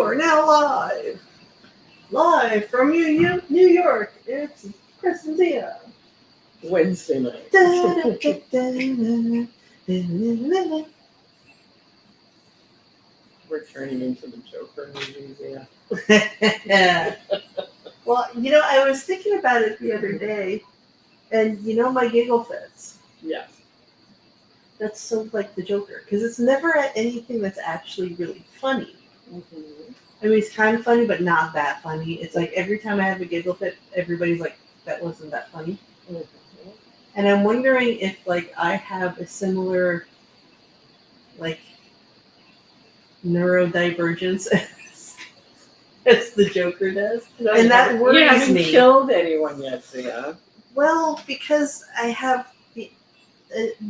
are now live from New York. It's Chris and Zia. Wednesday night. We're turning into the Joker movies, yeah. Well, I was thinking about it the other day, and my giggle fits. Yes. That's so like the Joker, because it's never at anything that's actually really funny. Mm-hmm. I mean, it's kind of funny, but not that funny. It's like every time I have a giggle fit, everybody's like, that wasn't that funny. Mm-hmm. And I'm wondering if, like, I have a similar, like, neurodivergence as the Joker does. No, and that worries you haven't me. Killed anyone yet, Zia? Well, because I have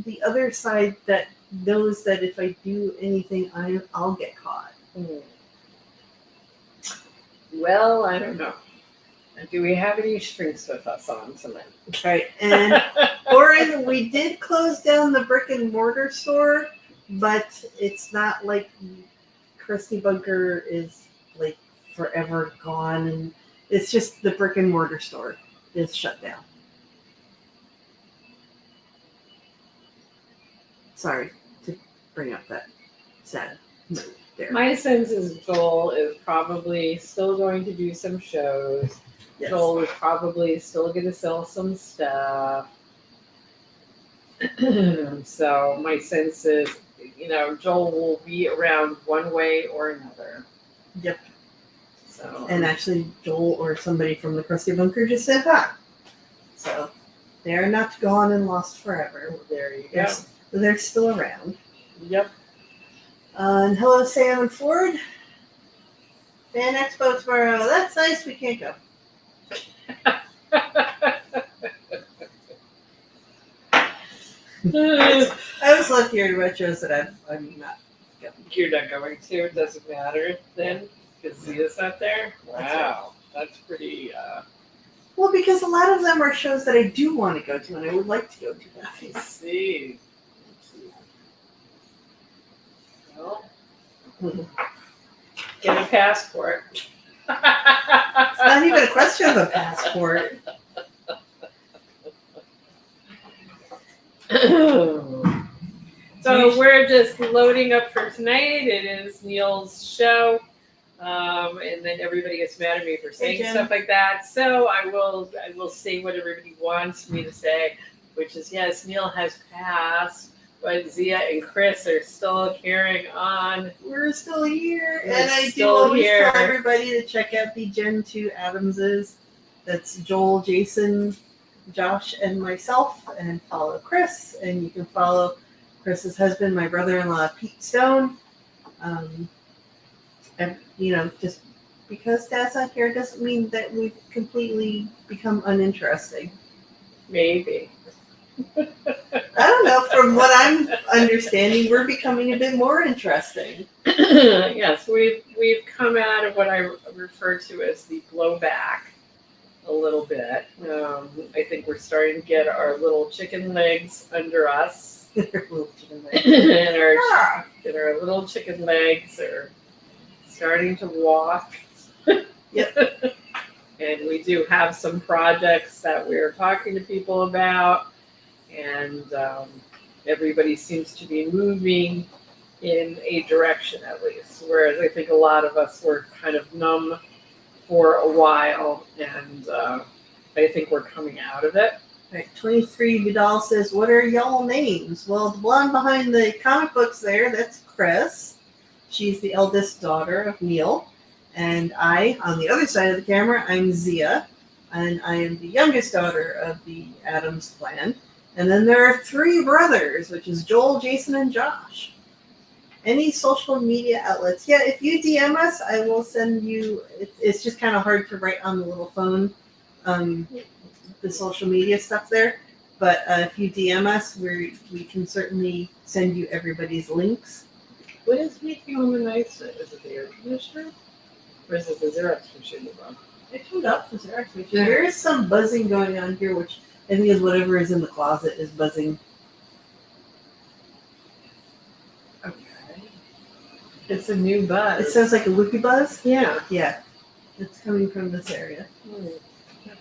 the other side that knows that if I do anything, I'll get caught. Mm. Well, I don't know. Do we have any strings with us on tonight? Right. And Oren, we did close down the brick and mortar store, but it's not like Krusty Bunker is like forever gone, and it's just the brick and mortar store is shut down. Sorry to bring up that sad note there. My sense is Joel is probably still going to do some shows. Yes. Joel is probably still going to sell some stuff. So my sense is, Joel will be around one way or another. Yep. So And actually, Joel or somebody from the Krusty Bunker just said hi. So they're not gone and lost forever. there you go. They're still around. Yep. And hello, Sam and Ford. Fan Expo tomorrow. That's nice. We can't go. I was love hearing about shows that I'm not going. You're not going to. It doesn't matter then because Zia's not there. Wow, that's pretty. Well, because a lot of them are shows that I do want to go to, and I would like to go to. I see. Well, get a passport. It's not even a question of a passport. So we're just loading up for tonight. It is Neal's show. And then everybody gets mad at me for saying stuff like that. So I will say what everybody wants me to say, which is yes, Neal has passed, but Zia and Chris are still carrying on. We're still here. We're And I do still always here. tell everybody to check out the Gen 2 Adamses. That's Joel, Jason, Josh, and myself. And follow Chris. And you can follow Chris's husband, my brother-in-law, Pete Stone. And, just because Dad's not here doesn't mean that we've completely become uninteresting. Maybe. I don't know. From what I'm understanding, we're becoming a bit more interesting. Yes, we've come out of what I refer to as the blowback a little bit. I think we're starting to get our little chicken legs under us. and our little chicken legs are starting to walk. Yep. And we do have some projects that we're talking to people about, and everybody seems to be moving in a direction at least, whereas I think a lot of us were kind of numb for a while, and I think we're coming out of it. Right, 23 Vidal says, what are y'all names? Well, the blonde behind the comic books there, that's Chris. She's the eldest daughter of Neal. And I, on the other side of the camera, I'm Zia. And I am the youngest daughter of the Adams clan. And then there are 3 brothers, which is Joel, Jason, and Josh. Any social media outlets? Yeah, if you DM us, I will send you. It's just kind of hard to write on the little phone, the social media stuff there. But if you DM us, we can certainly send you everybody's links. What is making on the nice? Is it the air conditioner? Or is it the Xerox machine? I turned up the Xerox machine. There is some buzzing going on here, which I think is whatever is in the closet is buzzing. Okay. It's a new buzz. It sounds like a whoopee buzz. Yeah. Yeah, it's coming from this area.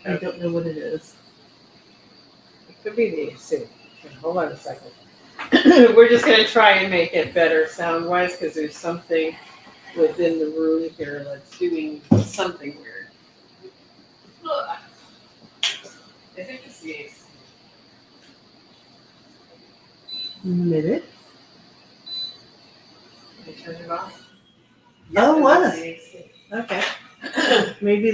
I don't know what it is. It could be the AC. Okay, hold on a second. We're just going to try and make it better sound-wise because there's something within the room here that's doing something weird. Ugh. I think it's the AC. Minute. Can you turn it off? Oh, It's what? the AC. Okay. Maybe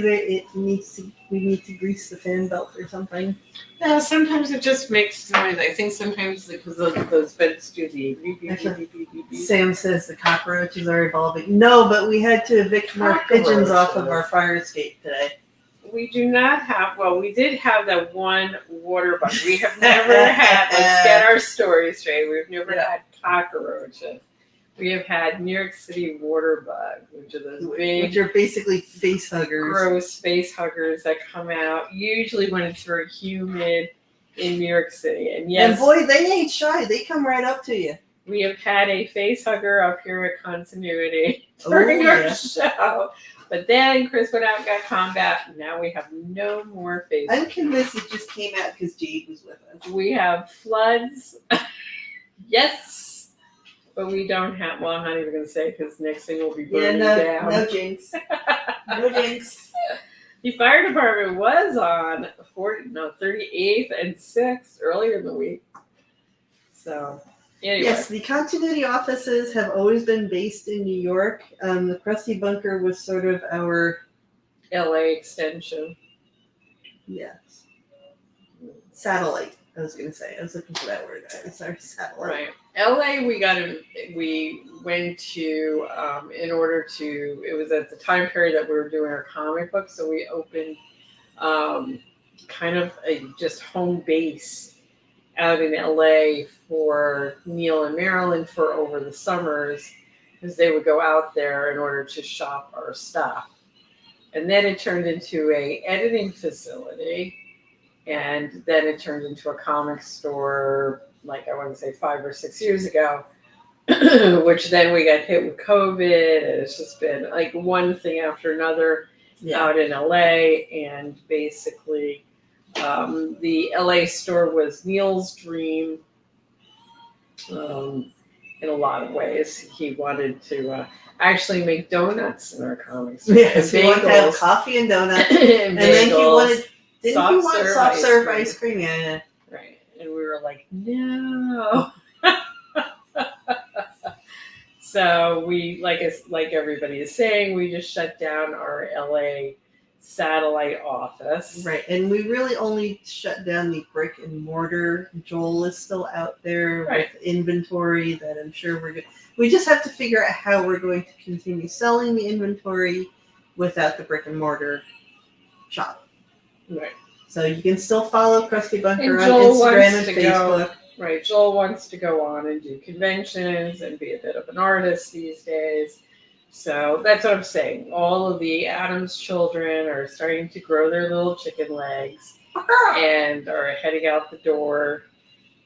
we need to grease the fan belt or something. Yeah, sometimes it just makes noise. I think sometimes because those vents do the beep, beep, beep, beep, beep, beep, beep. Sam says the cockroaches are evolving. No, but we had to evict more pigeons off of our fire escape today. We do not have, well, we did have that one water bug. We have never had, let's get our story straight, we've never had cockroaches. We have had New York City water bug, which are those big, which are basically face huggers. gross face huggers that come out, usually when it's very humid in New York City. And yes, and boy, they ain't shy. They come right up to you. we have had a face hugger up here at Continuity during our show. But then Chris went out and got combat. Now we have no more face I'm convinced it just came out because Jade was with us. We have floods. Yes. But we don't have, well, I'm not even going to say because next thing will be burning down. No jinx. No jinx. The fire department was on 38th and 6th earlier in the week. So, anyway. Yes, the continuity offices have always been based in New York. The Krusty Bunker was sort of our LA extension. Yes. Satellite, I was going to say. I was looking for that word. It's our satellite. Right. LA, we went to, in order to, it was at the time period that we were doing our comic book, so we opened kind of a just home base out in LA for Neal and Marilyn for over the summers, because they would go out there in order to shop our stuff. And then it turned into a editing facility, and then it turned into a comic store, like I want to say 5 or 6 years ago, which then we got hit with COVID, and it's just been like one thing after another out in LA, and basically the LA store was Neal's dream in a lot of ways. He wanted to actually make donuts in our comic store. Yes, he wanted to have coffee and donuts. And then he wanted, didn't he want soft serve ice cream? Yeah. Right. And we were like, no. So we, like everybody is saying, we just shut down our LA satellite office. Right, and we really only shut down the brick and mortar. Joel is still out there with inventory that I'm sure we're good. We just have to figure out how we're going to continue selling the inventory without the brick and mortar shop. Right. So you can still follow Krusty Bunker on Joel Instagram and Facebook. Right, Joel wants to go on and do conventions and be a bit of an artist these days. So that's what I'm saying. All of the Adams children are starting to grow their little chicken legs and are heading out the door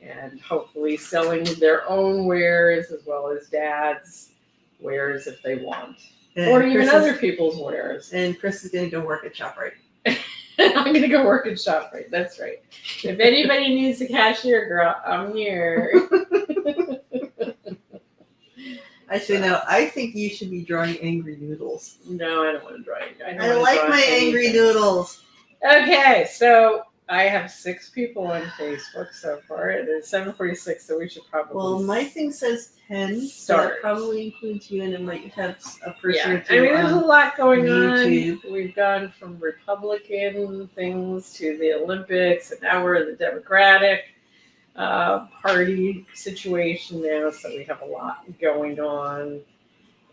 and hopefully selling their own wares as well as Dad's wares if they want. And or even other people's wares. And Chris is going to go work at ShopRite. I'm going to go work at ShopRite. That's right. If anybody needs a cashier, girl, I'm here. Actually, no, I think you should be drawing angry noodles. No, I don't want to draw. I like my angry noodles. Okay, so I have 6 people on Facebook so far. It is 7:46, so we should probably. Well, my thing says 10. Start. So that probably includes you, and it might have a person or two. I mean, there's a lot going YouTube. on. We've gone from Republican things to the Olympics, and now we're in the Democratic party situation now. So we have a lot going on,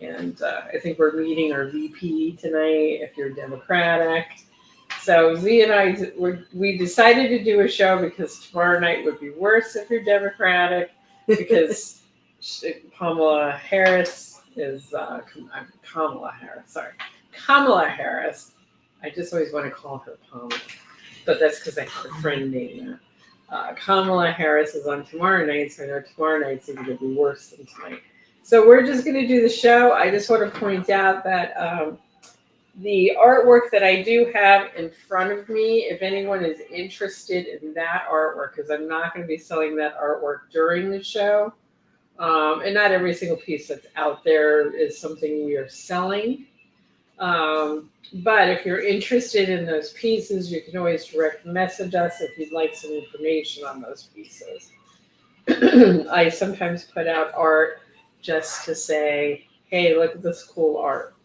and I think we're meeting our VP tonight. If you're Democratic. So Z and I, we decided to do a show because tomorrow night would be worse if you're Democratic, because Kamala Harris is Kamala Harris. I just always want to call her Kamala, but that's because I have a friend named that. Kamala Harris is on tomorrow night, so I know tomorrow night's even going to be worse than tonight. So we're just going to do the show. I just want to point out that the artwork that I do have in front of me, if anyone is interested in that artwork, because I'm not going to be selling that artwork during the show. And not every single piece that's out there is something we are selling. But if you're interested in those pieces, you can always direct message us if you'd like some information on those pieces. I sometimes put out art just to say, hey, look at this cool art.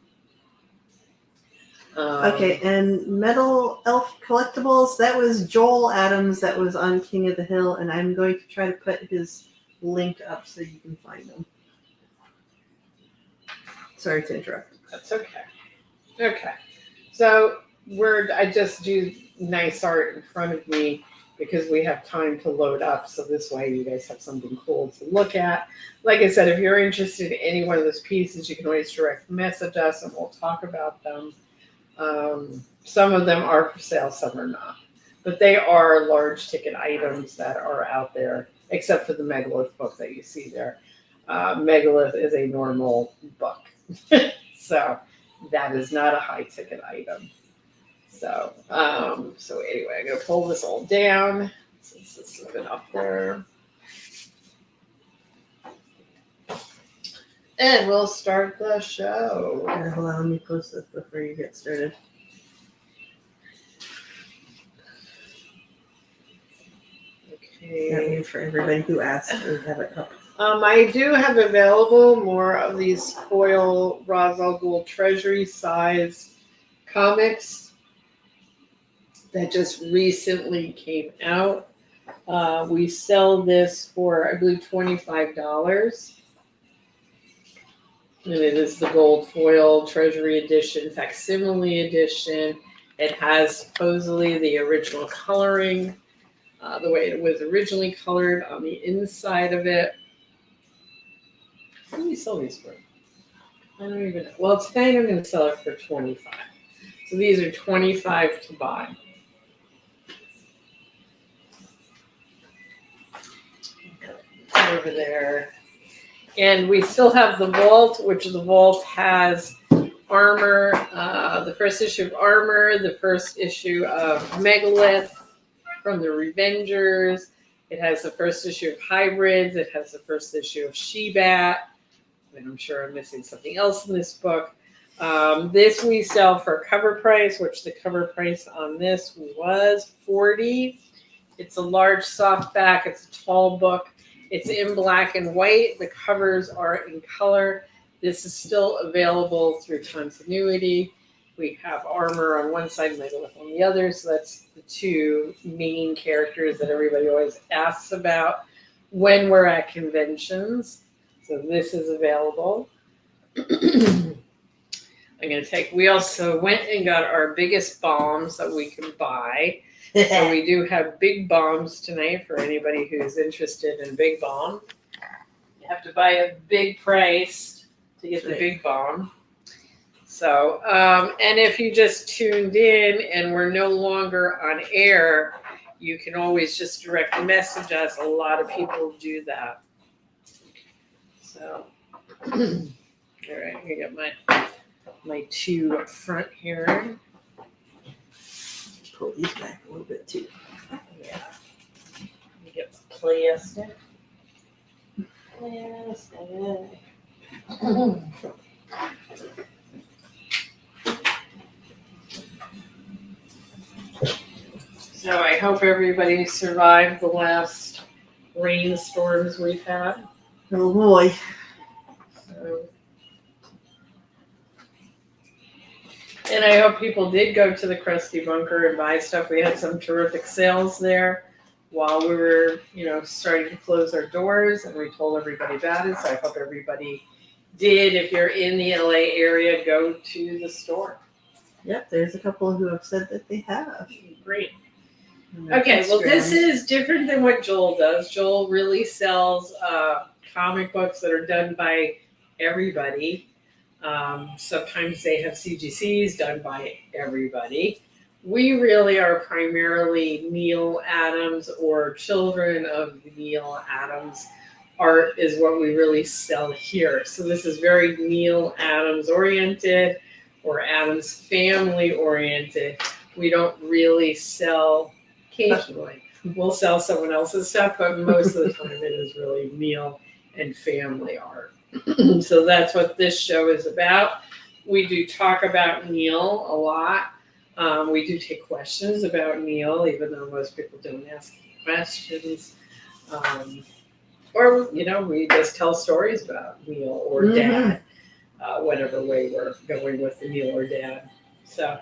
Okay, and Metal Elf Collectibles, that was Joel Adams that was on King of the Hill, and I'm going to try to put his link up so you can find him. Sorry to interrupt. That's okay. Okay. So I just do nice art in front of me because we have time to load up. So this way you guys have something cool to look at. Like I said, if you're interested in any one of those pieces, you can always direct message us and we'll talk about them. Some of them are for sale, some are not. But they are large ticket items that are out there, except for the Megalith book that you see there. Megalith is a normal book. So that is not a high ticket item. So anyway, I'm going to pull this all down since this has been up there. And we'll start the show. Here, hold on, let me post this before you get started. Okay. That means for everybody who asked, we have it up. I do have available more of these foil Ra's al Ghul treasury size comics that just recently came out. We sell this for, I believe, $25. And it is the gold foil treasury edition, facsimile edition. It has supposedly the original coloring, the way it was originally colored on the inside of it. What do we sell these for? I don't even know. Well, tonight I'm going to sell it for $25. So these are $25 to buy. Over there. And we still have the vault, which the vault has Armor, the first issue of Armor, the first issue of Megalith from the Revengers. It has the first issue of Hybrids. It has the first issue of She-Bat. And I'm sure I'm missing something else in this book. This we sell for cover price, which the cover price on this was $40. It's a large softback. It's a tall book. It's in black and white. The covers are in color. This is still available through continuity. We have Armor on one side, Megalith on the other. So that's the two main characters that everybody always asks about when we're at conventions. So this is available. We also went and got our biggest bombs that we can buy. So we do have big bombs tonight for anybody who's interested in big bomb. You have to buy a big price to get the big bomb. So, and if you just tuned in and we're no longer on air, you can always just direct message us. A lot of people do that. So, all right, I got my two up front here. Pull these back a little bit too. Yeah. Let me get my plastic. So I hope everybody survived the last rainstorms we've had. Oh boy. So, and I hope people did go to the Krusty Bunker and buy stuff. We had some terrific sales there while we were, starting to close our doors, and we told everybody about it. So I hope everybody did. If you're in the LA area, go to the store. Yep, there's a couple who have said that they have. Great. Okay, well, this is different than what Joel does. Joel really sells comic books that are done by everybody. Sometimes they have CGCs done by everybody. We really are primarily Neal Adams or children of Neal Adams. art is what we really sell here. So this is very Neal Adams oriented or Adams family oriented. We don't really sell, occasionally, we'll sell someone else's stuff, but most of the time it is really Neal and family art. So that's what this show is about. We do talk about Neal a lot. We do take questions about Neal, even though most people don't ask questions. Or, we just tell stories about Neal or Dad, whatever way we're going with the Neal or Dad. So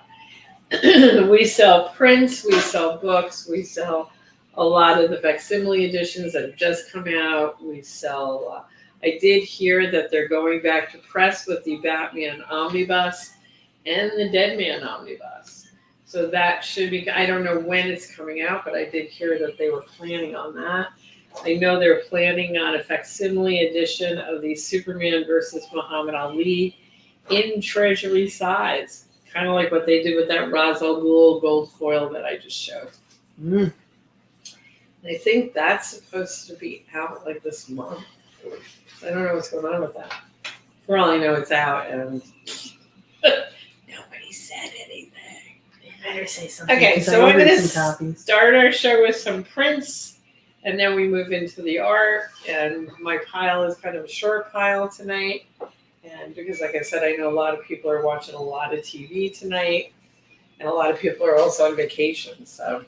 we sell prints, we sell books, we sell a lot of the facsimile editions that have just come out. We sell, I did hear that they're going back to press with the Batman Omnibus and the Dead Man Omnibus. So that should be, I don't know when it's coming out, but I did hear that they were planning on that. I know they're planning on a facsimile edition of the Superman versus Muhammad Ali in treasury size. Kind of like what they did with that Ra's al Ghul gold foil that I just showed. Mm. I think that's supposed to be out like this month. I don't know what's going on with that. For all I know, it's out and nobody said anything. Better say something. Okay, so I'm going to start our show with some prints, and then we move into the art. And my pile is kind of a short pile tonight. And because, like I said, I know a lot of people are watching a lot of TV tonight, and a lot of people are also on vacation. So,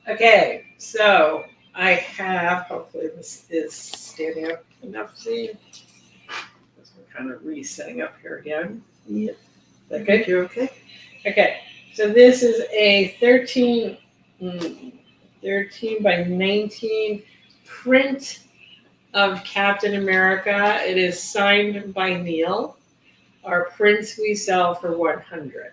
okay, so I have, hopefully this is standing up enough to see. We're kind of resetting up here again. Yep. Is that good? You're okay? Okay, so this is a 13 by 19 print of Captain America. It is signed by Neal. Our prints we sell for $100.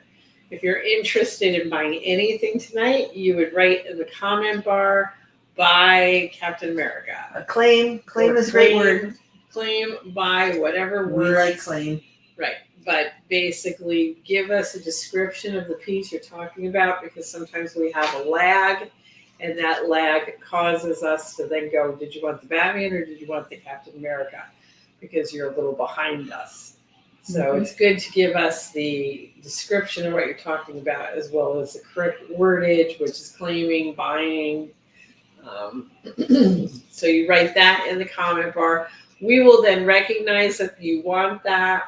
If you're interested in buying anything tonight, you would write in the comment bar, buy Captain America. A claim is a great word. Claim, buy, whatever We word. like claim. Right, but basically give us a description of the piece you're talking about, because sometimes we have a lag, and that lag causes us to then go, did you want the Batman or did you want the Captain America? Because you're a little behind us. So it's good to give us the description of what you're talking about, as well as the correct wordage, which is claiming, buying. So you write that in the comment bar. We will then recognize that you want that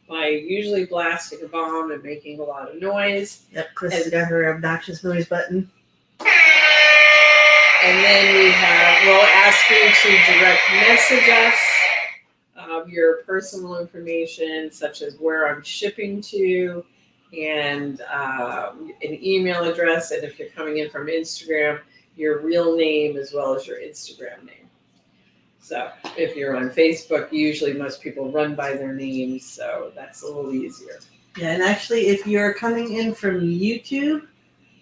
by usually blasting a bomb and making a lot of noise. Yep, Chris has got her obnoxious noise button. And then we'll ask you to direct message us your personal information, such as where I'm shipping to, and an email address. And if you're coming in from Instagram, your real name as well as your Instagram name. So if you're on Facebook, usually most people run by their names, so that's a little easier. Yeah, and actually, if you're coming in from YouTube,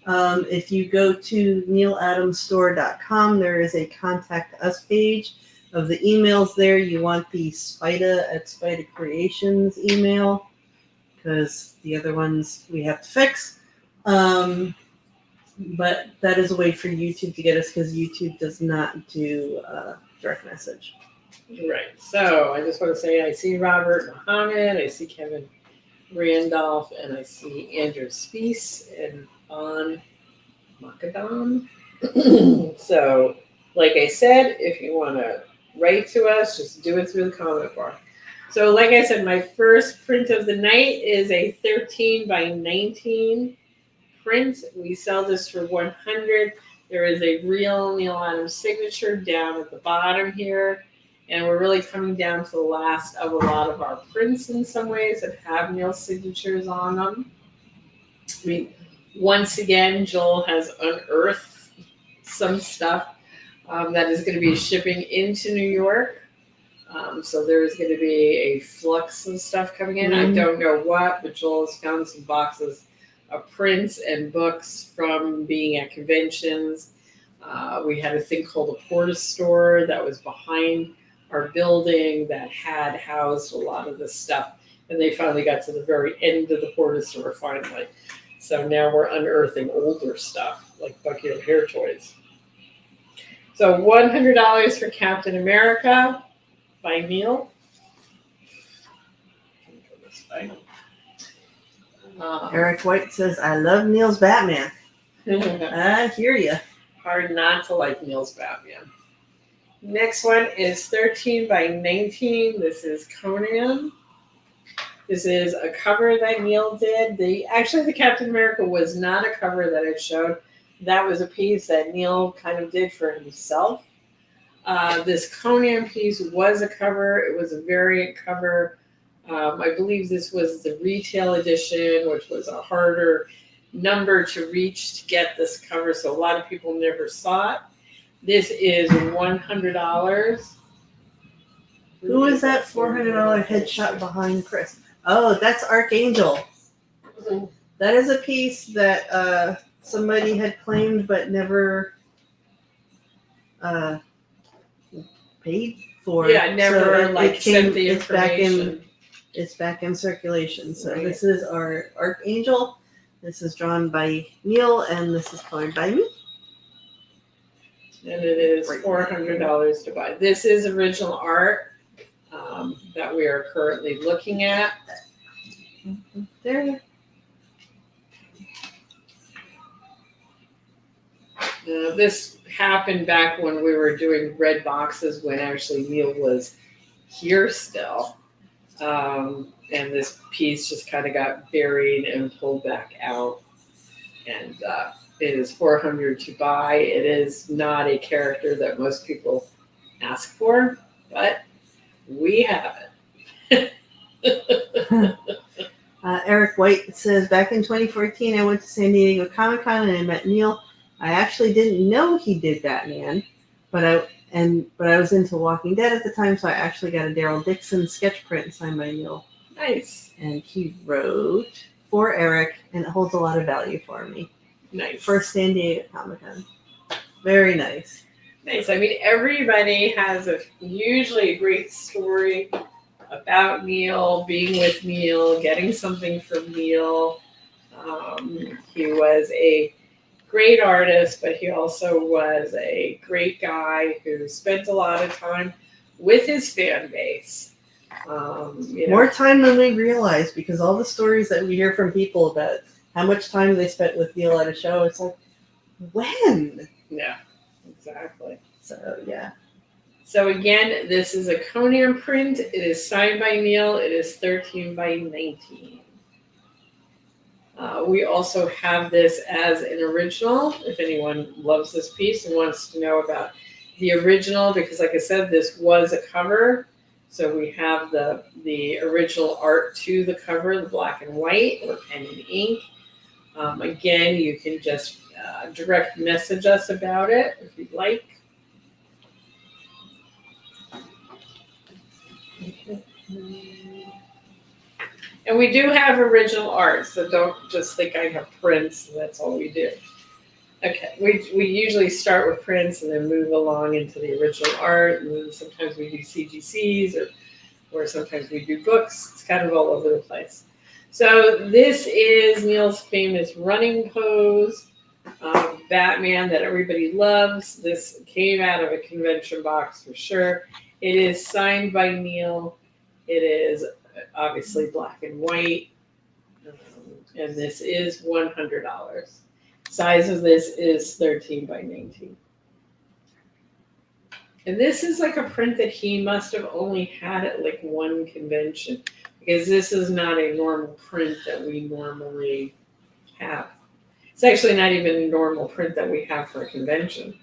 if you go to nealadamsstore.com, there is a contact us page. Of the emails there, you want the Spida at Spida Creations email, because the other ones we have to fix. But that is a way for YouTube to get us, because YouTube does not do direct message. Right. So I just want to say I see Robert Muhammad, I see Kevin Randolph, and I see Andrew Spees and on Macadam. So, like I said, if you want to write to us, just do it through the comment bar. So, like I said, my first print of the night is a 13 by 19 print. We sell this for $100. There is a real Neal Adams signature down at the bottom here. And we're really coming down to the last of a lot of our prints in some ways that have Neal signatures on them. I mean, once again, Joel has unearthed some stuff that is going to be shipping into New York. So there's going to be a flux of stuff coming in. I don't know what, but Joel has found some boxes of prints and books from being at conventions. We had a thing called a Porta store that was behind our building that had housed a lot of this stuff. And they finally got to the very end of the Porta store finally. So now we're unearthing older stuff like Bucky hair toys. So $100 for Captain America by Neal. Eric White says, I love Neal's Batman. I hear you. Hard not to like Neal's Batman. Next one is 13 by 19. This is Conan. This is a cover that Neal did. Actually, the Captain America was not a cover that it showed. That was a piece that Neal kind of did for himself. This Conan piece was a cover. It was a variant cover. I believe this was the retail edition, which was a harder number to reach to get this cover, so a lot of people never saw it. This is $100. Who is that $400 headshot behind Chris? Oh, that's Archangel. That is a piece that somebody had claimed but never paid for. Yeah, never sent the information. It's back in circulation. So Right. This is our Archangel. This is drawn by Neal, and this is colored by me. And it is $400 to buy. This is original art that we are currently looking at. There. This happened back when we were doing red boxes, when actually Neal was here still. And this piece just kind of got buried and pulled back out. And it is $400 to buy. It is not a character that most people ask for, but we have it. Eric White says, back in 2014, I went to San Diego Comic-Con and I met Neal. I actually didn't know he did Batman, but I was into Walking Dead at the time, so I actually got a Daryl Dixon sketch print signed by Neal. Nice. And he wrote for Eric, and it holds a lot of value for me. Nice. For San Diego Comic-Con. Very nice. Nice. I mean, everybody has usually a great story about Neal, being with Neal, getting something from Neal. He was a great artist, but he also was a great guy who spent a lot of time with his fan base. More time than we realize, because all the stories that we hear from people about how much time they spent with Neal at a show, it's like, when? Yeah, exactly. So, yeah. So again, this is a Conan print. It is signed by Neal. It is 13 by 19. We also have this as an original, if anyone loves this piece and wants to know about the original, because like I said, this was a cover. So we have the original art to the cover, the black and white or pen and ink. Again, you can just direct message us about it if you'd like. And we do have original art, so don't just think I have prints and that's all we do. Okay, we usually start with prints and then move along into the original art, and then sometimes we do CGCs or sometimes we do books. It's kind of all over the place. So this is Neal's famous running pose, Batman that everybody loves. This came out of a convention box for sure. It is signed by Neal. It is obviously black and white, and this is $100. Size of this is 13 by 19. And this is like a print that he must have only had at like one convention, because this is not a normal print that we normally have. It's actually not even a normal print that we have for a convention.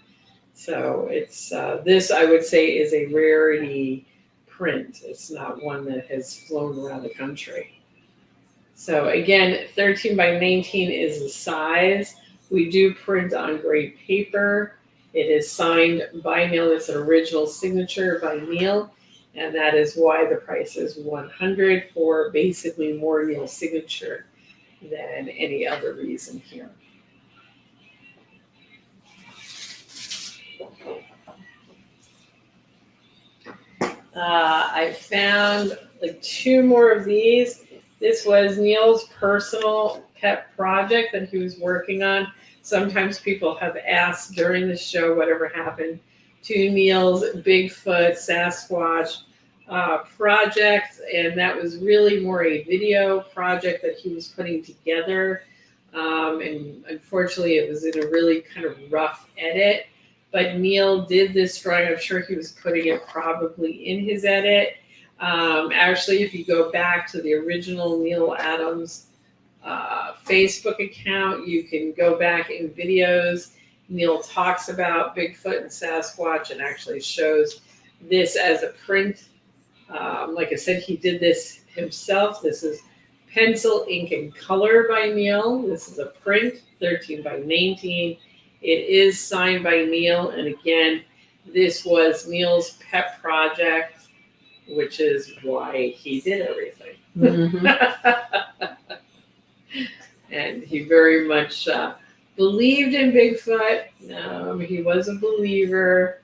So it's this, I would say, is a rarity print. It's not one that has flown around the country. So again, 13 by 19 is the size. We do print on grade paper. It is signed by Neal. It's an original signature by Neal, and that is why the price is $100 for basically more Neal signature than any other reason here. I found like two more of these. This was Neal's personal pet project that he was working on. Sometimes people have asked during the show whatever happened to Neal's Bigfoot Sasquatch project, and that was really more a video project that he was putting together. And unfortunately, it was in a really kind of rough edit. But Neal did this drawing. I'm sure he was putting it probably in his edit. Actually, if you go back to the original Neal Adams Facebook account, you can go back in videos. Neal talks about Bigfoot and Sasquatch and actually shows this as a print. Like I said, he did this himself. This is pencil, ink, and color by Neal. This is a print, 13 by 19. It is signed by Neal, and again, this was Neal's pet project, which is why he did everything. Mm-hmm. And he very much believed in Bigfoot. He was a believer.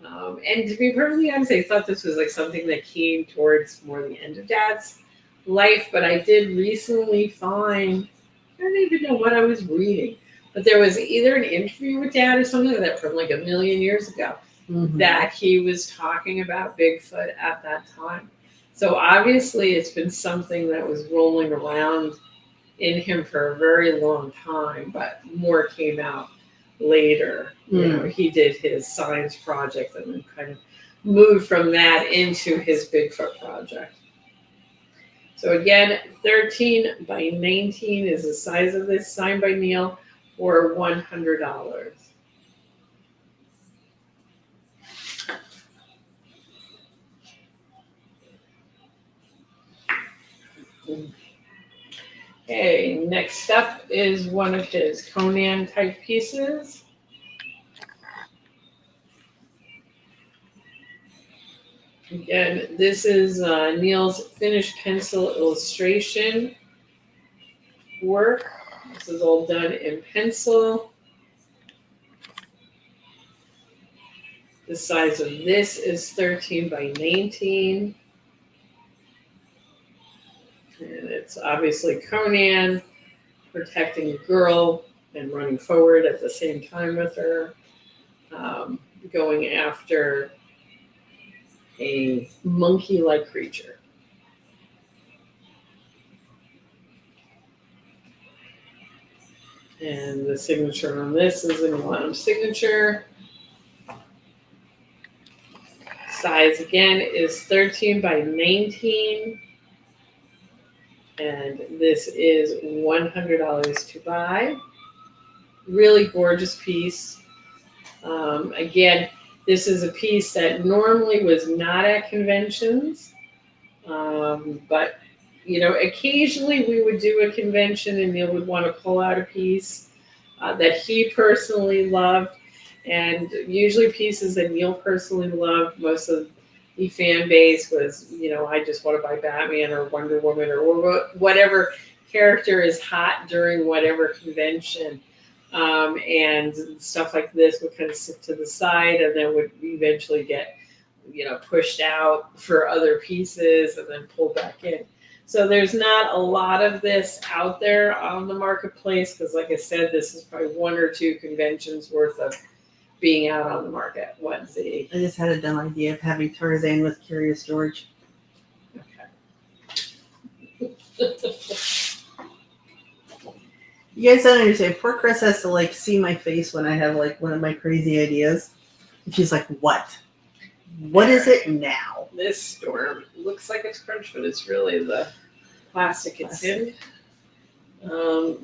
And to be perfectly honest, I thought this was like something that came towards more the end of Dad's life. But I did recently find, I don't even know what I was reading, but there was either an interview with Dad or something like that from like a million years ago that he was talking about Bigfoot at that time. So obviously it's been something that was rolling around in him for a very long time, but more came out later. You know, he did his science project and then kind of moved from that into his Bigfoot project. So again, 13 by 19 is the size of this, signed by Neal for $100. Okay, next up is one of his Conan type pieces. Again, this is Neal's finished pencil illustration work. This is all done in pencil. The size of this is 13 by 19. And it's obviously Conan protecting a girl and running forward at the same time with her, going after a monkey-like creature. And the signature on this is an Neal Adams signature. Size again is 13 by 19. And this is $100 to buy. Really gorgeous piece. Again, this is a piece that normally was not at conventions. But, you know, occasionally we would do a convention and Neal would want to pull out a piece that he personally loved. And usually pieces that Neal personally loved, most of the fan base was, you know, I just want to buy Batman or Wonder Woman or whatever character is hot during whatever convention. And stuff like this would kind of sit to the side and then would eventually get, you know, pushed out for other pieces and then pulled back in. So there's not a lot of this out there on the marketplace because, like I said, this is probably one or two conventions worth of being out on the market. Wednesday. I just had a dumb idea of having Tarzan with Curious George. Okay. You guys don't understand. Poor Chris has to like see my face when I have like one of my crazy ideas. And she's like, what? What is it now? This storm looks like it's crunch, but it's really the plastic it's in.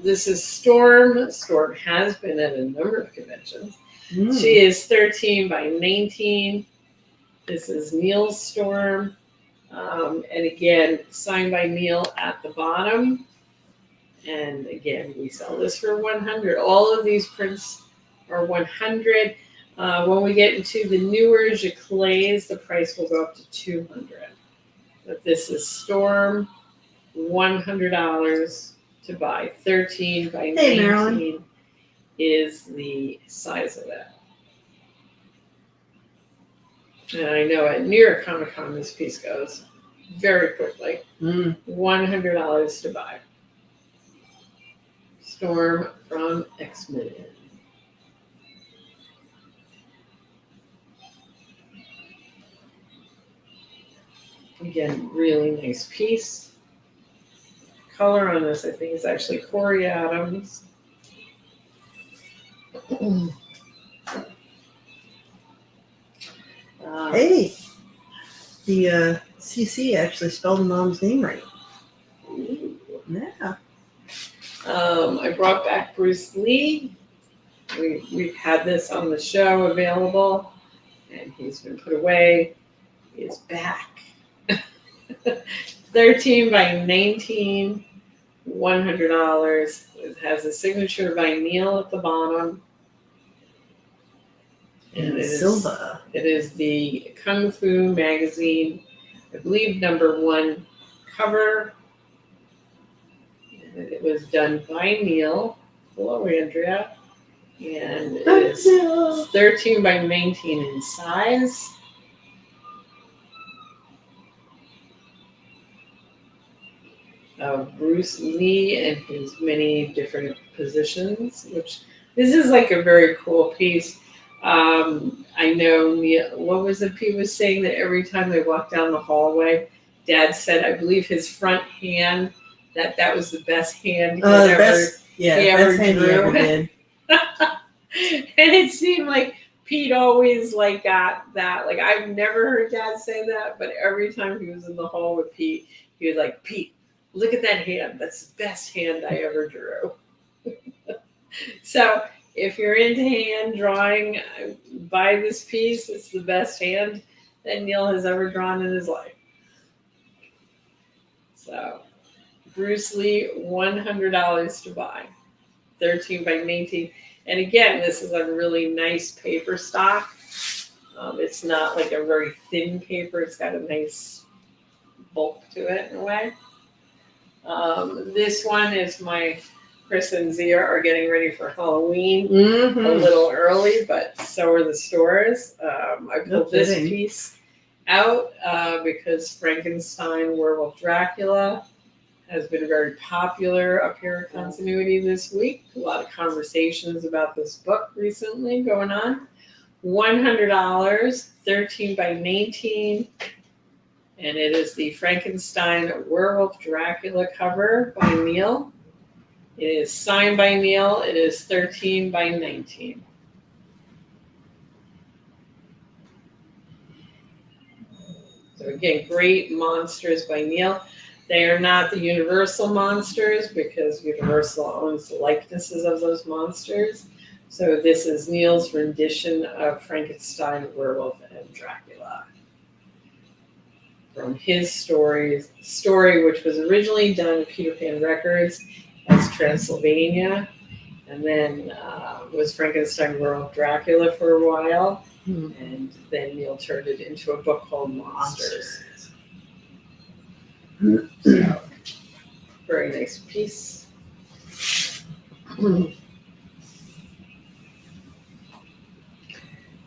This is Storm. Storm has been at a number of conventions. She is 13 by 19. This is Neal's Storm. And again, signed by Neal at the bottom. And again, we sell this for $100. All of these prints are $100. When we get into the newer Giclées, the price will go up to $200. But this is Storm, $100 to buy. 13 by 19. Marilyn. Is the size of it. And I know at New York Comic Con this piece goes very quickly. $100 to buy. Storm from X-Men. Again, really nice piece. Color on this, I think, is actually Corey Adams. Hey, the CC actually spelled Mom's name right. Yeah. I brought back Bruce Lee. We've had this on the show available, and he's been put away. He is back. 13 by 19, $100. It has a signature by Neal at the bottom. And Silva. It is the Kung Fu magazine, I believe, #1 cover. And it was done by Neal. Hello, Andrea. And it is 13 by 19 in size. Of Bruce Lee and his many different positions, which this is like a very cool piece. I know Neal, what was it Pete was saying, that every time they walked down the hallway, Dad said, I believe his front hand, that was the best hand he ever best hand he ever did. And it seemed like Pete always like got that. Like, I've never heard Dad say that, but every time he was in the hall with Pete, he was like, Pete, look at that hand. That's the best hand I ever drew. So if you're into hand drawing, buy this piece. It's the best hand that Neal has ever drawn in his life. So Bruce Lee, $100 to buy. 13 by 19. And again, this is a really nice paper stock. It's not like a very thin paper. It's got a nice bulk to it in a way. This one is Chris and Zia are getting ready for Halloween a little early, but so are the stores. I pulled this piece out because Frankenstein Werewolf Dracula has been very popular up here at Continuity this week. A lot of conversations about this book recently going on. $100, 13 by 19. And it is the Frankenstein Werewolf Dracula cover by Neal. It is signed by Neal. It is 13 by 19. So again, great monsters by Neal. They are not the Universal monsters because Universal owns the likenesses of those monsters. So this is Neal's rendition of Frankenstein, Werewolf, and Dracula. From his story, which was originally done at Peter Pan Records as Transylvania, and then was Frankenstein, Werewolf, Dracula for a while, and then Neal turned it into a book called Monsters. So, very nice piece.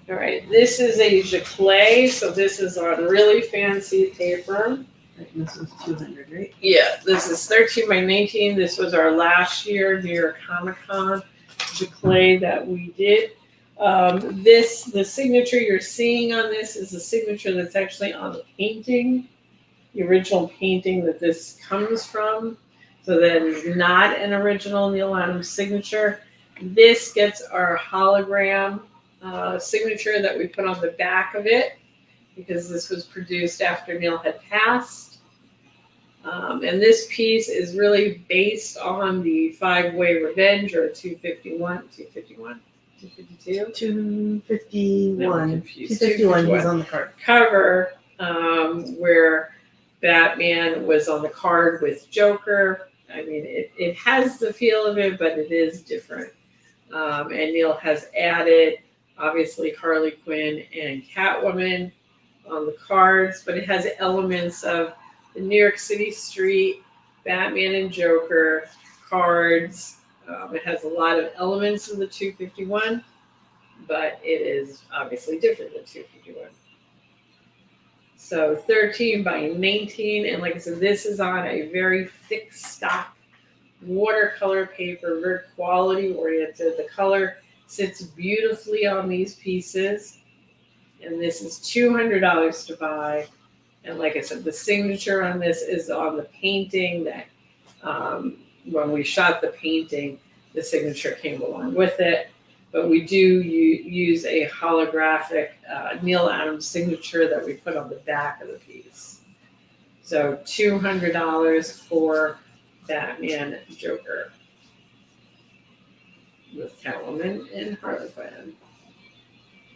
All right, this is a Giclée, so this is on really fancy paper. This was 200, right? Yeah, this is 13 by 19. This was our last year New York Comic Con Giclée that we did. The signature you're seeing on this is a signature that's actually on the painting, the original painting that this comes from. So that is not an original Neal Adams signature. This gets our hologram signature that we put on the back of it because this was produced after Neal had passed. And this piece is really based on the 5-Way Revenge, or 251, 252? 251. No, I'm confused. 251, he's on the card. Cover, where Batman was on the card with Joker. I mean, it has the feel of it, but it is different. And Neal has added, obviously, Harley Quinn and Catwoman on the cards, but it has elements of the New York City street, Batman and Joker cards. It has a lot of elements of the 251, but it is obviously different than 251. So 13 by 19, and like I said, this is on a very thick stock watercolor paper, very quality oriented. The color sits beautifully on these pieces, and this is $200 to buy, And like I said, the signature on this is on the painting that when we shot the painting, the signature came along with it. But we do use a holographic Neal Adams signature that we put on the back of the piece. So $200 for Batman Joker with Catwoman and Harley Quinn.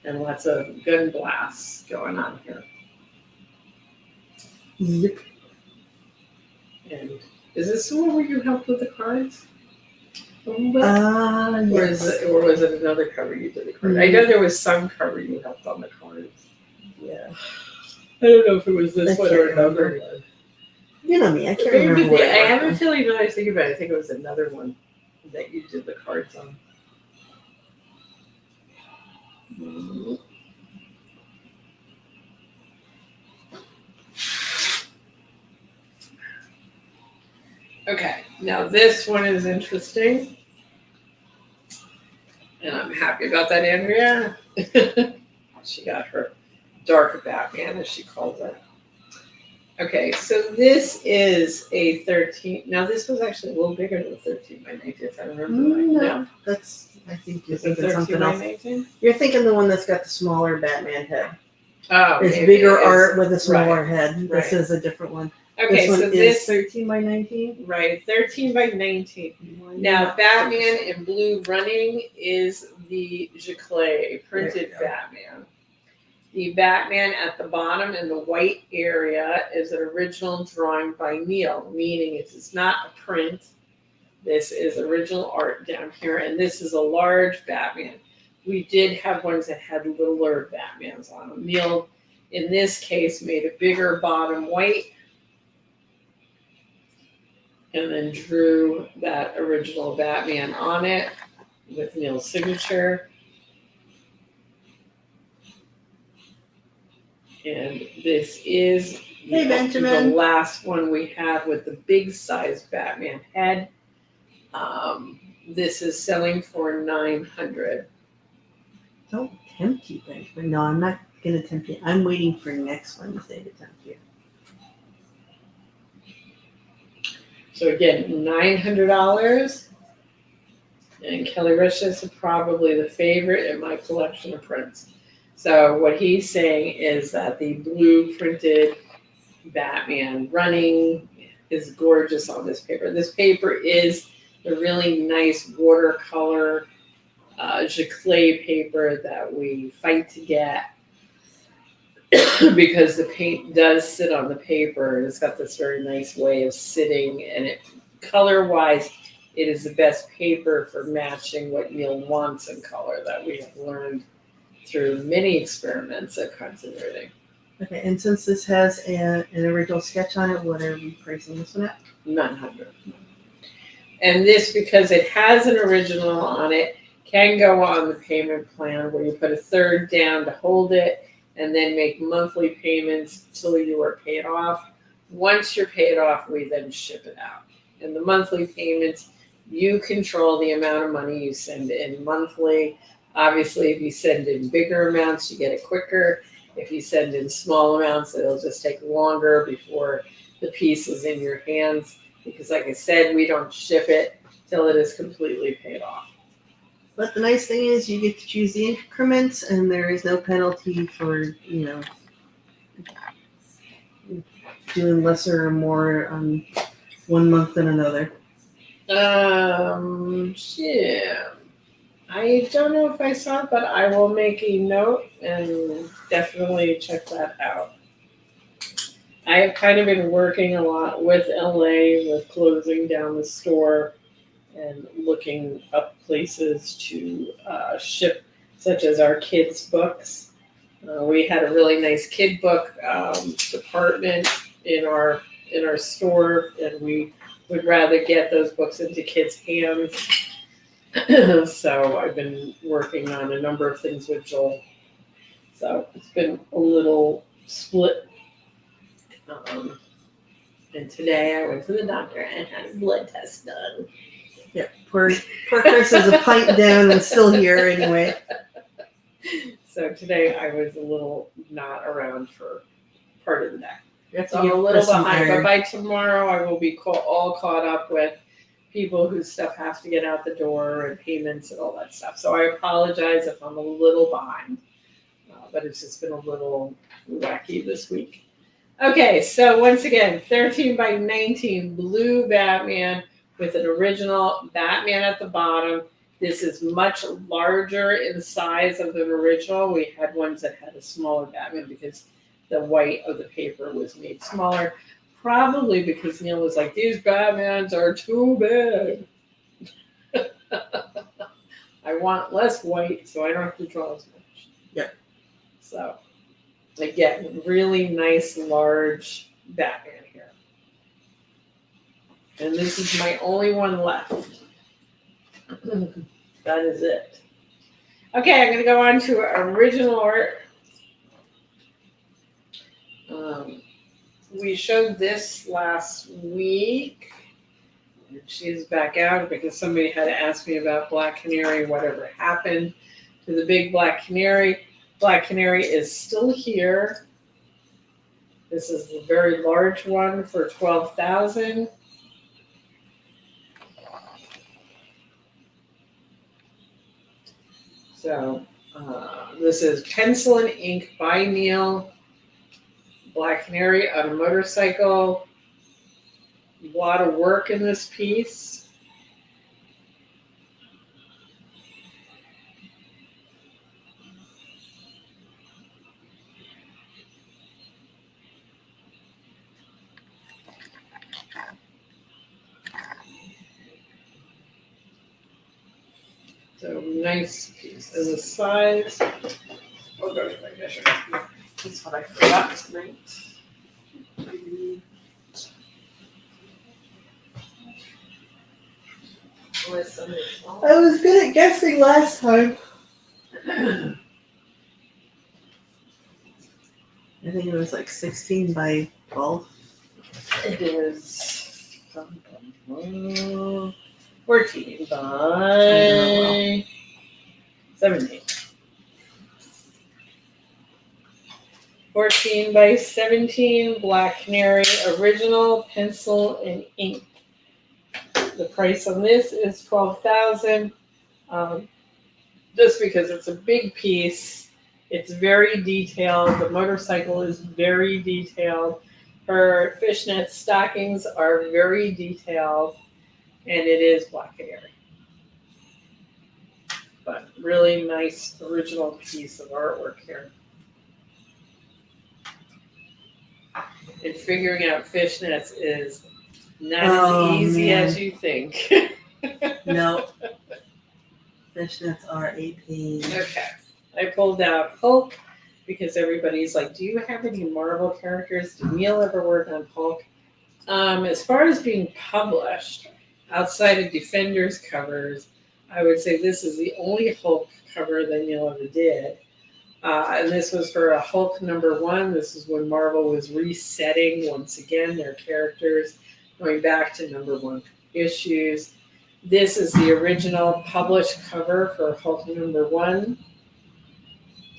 And lots of gun blasts going on here. Yep. And is this the one where you helped with the cards? Yes. Or was it another cover you did the cards? I know there was some cover you helped on the cards. Yeah. I don't know if it was this I one can't or another remember. one. You know me, I can't remember what I it have a was. feeling when I was thinking about it, I think it was another one that you did the cards on. Okay, now this one is interesting. And I'm happy about that, Andrea. She got her dark Batman, as she calls it. Okay, so this is a 13. Now, this was actually a little bigger than 13 by 19, if I remember right. No, that's, I think you're Is it thinking 13 something by else. 19? You're thinking the one that's got the smaller Batman head. Oh, It's maybe bigger it is. art with a smaller Right, head. right. This is a different one. Okay, this one so is this 13 by 19. right, 13 by 19. Now, Batman in blue running is the Giclée printed Batman. The Batman at the bottom in the white area is an original drawing by Neal, meaning it's not a print. This is original art down here, and this is a large Batman. We did have ones that had littler Batmans on them. Neal, in this case, made a bigger bottom white and then drew that original Batman on it with Neal's signature. And this is the last one we have with the big size Batman head. This is selling for $900. Don't tempt you, Benjamin. No, I'm not going to tempt you. I'm waiting for next Wednesday to tempt you. So again, $900. And Kelly Richards is probably the favorite in my collection of prints. So what he's saying is that the blue printed Batman running is gorgeous on this paper. This paper is the really nice watercolor Giclée paper that we fight to get because the paint does sit on the paper and it's got this very nice way of sitting, and it color-wise, it is the best paper for matching what Neal wants in color that we have learned through many experiments at concentrating. Okay, and since this has an original sketch on it, what are we pricing this one at? $900. And this, because it has an original on it, can go on the payment plan where you put a third down to hold it and then make monthly payments till you are paid off. Once you're paid off, we then ship it out. And the monthly payments, you control the amount of money you send in monthly. Obviously, if you send in bigger amounts, you get it quicker. If you send in small amounts, it'll just take longer before the piece is in your hands. Because like I said, we don't ship it till it is completely paid off. But the nice thing is you get to choose the increments, and there is no penalty for, doing lesser or more on 1 month than another. Yeah. I don't know if I saw it, but I will make a note and definitely check that out. I have kind of been working a lot with LA with closing down the store and looking up places to ship, such as our kids' books. We had a really nice kid book department in our store, and we would rather get those books into kids' hands. So I've been working on a number of things with Joel. So it's been a little split. And today I went to the doctor and had a blood test done. Yeah, poor Chris is a pint down and still here anyway. So today I was a little not around for part of the day. You have So to I'm give a little Chris some behind, but iron. by tomorrow I will be all caught up with people whose stuff has to get out the door and payments and all that stuff. So I apologize if I'm a little behind, but it's just been a little wacky this week. Okay, so once again, 13 by 19 blue Batman with an original Batman at the bottom. This is much larger in size of the original. We had ones that had a smaller Batman because the white of the paper was made smaller. Probably because Neal was like, these Batmans are too big. I want less white so I don't have to draw as much. Yep. So, again, really nice large Batman here. And this is my only one left. That is it. Okay, I'm going to go on to original art. We showed this last week. She's back out because somebody had asked me about Black Canary, whatever happened to the big Black Canary. Black Canary is still here. This is the very large one for $12,000. So this is pencil and ink by Neal. Black Canary on a motorcycle. A lot of work in this piece. So nice piece. And the size. I'll go to my measurement. That's what I forgot tonight. I was good at guessing last time. I think it was like 16 by 12. It is 14 by 17. 14 by 17, Black Canary, original pencil and ink. The price on this is $12,000. Just because it's a big piece, it's very detailed. The motorcycle is very detailed. Her fishnet stockings are very detailed, and it is Black Canary. But really nice original piece of artwork here. And figuring out fishnets is not as easy as you think. No. Fishnets are a pain. Okay. I pulled out Hulk because everybody's like, do you have any Marvel characters? Did Neal ever work on Hulk? As far as being published, outside of Defenders covers, I would say this is the only Hulk cover that Neal ever did. And this was for a Hulk #1. This is when Marvel was resetting, once again, their characters, going back to #1 issues. This is the original published cover for Hulk #1.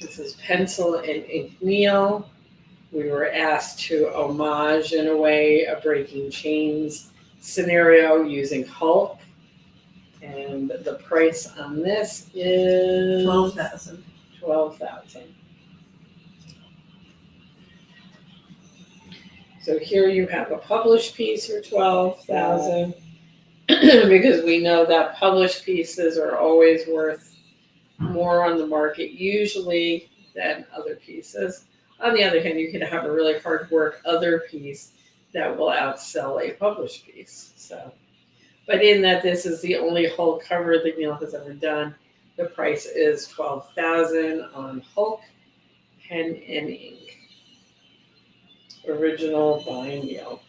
This is pencil and ink Neal. We were asked to homage, in a way, a Breaking Chains scenario using Hulk. And the price on this is $12,000. $12,000. So here you have a published piece for $12,000, because we know that published pieces are always worth more on the market usually than other pieces. On the other hand, you can have a really hard work other piece that will outsell a published piece. So, but in that this is the only Hulk cover that Neal has ever done. The price is $12,000 on Hulk, pen and ink. Original by Neal.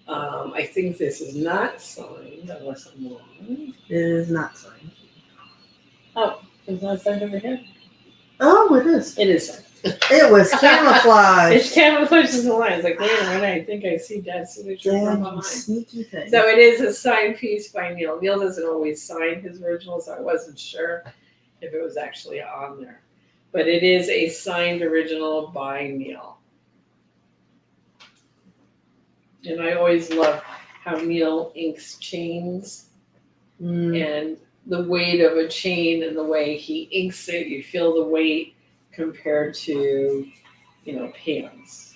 I think this is not signed, unless I'm wrong. It is not signed. Oh, it's not signed over here? Oh, it is. It is signed. It was camouflage. It's camouflage in the lines. Like, wait a minute, I think I see Dad's signature from Damn, behind. sneaky thing. So it is a signed piece by Neal. Neal doesn't always sign his originals. I wasn't sure if it was actually on there. But it is a signed original by Neal. And I always love how Neal inks chains and the weight of a chain and the way he inks it. You feel the weight compared to, pans.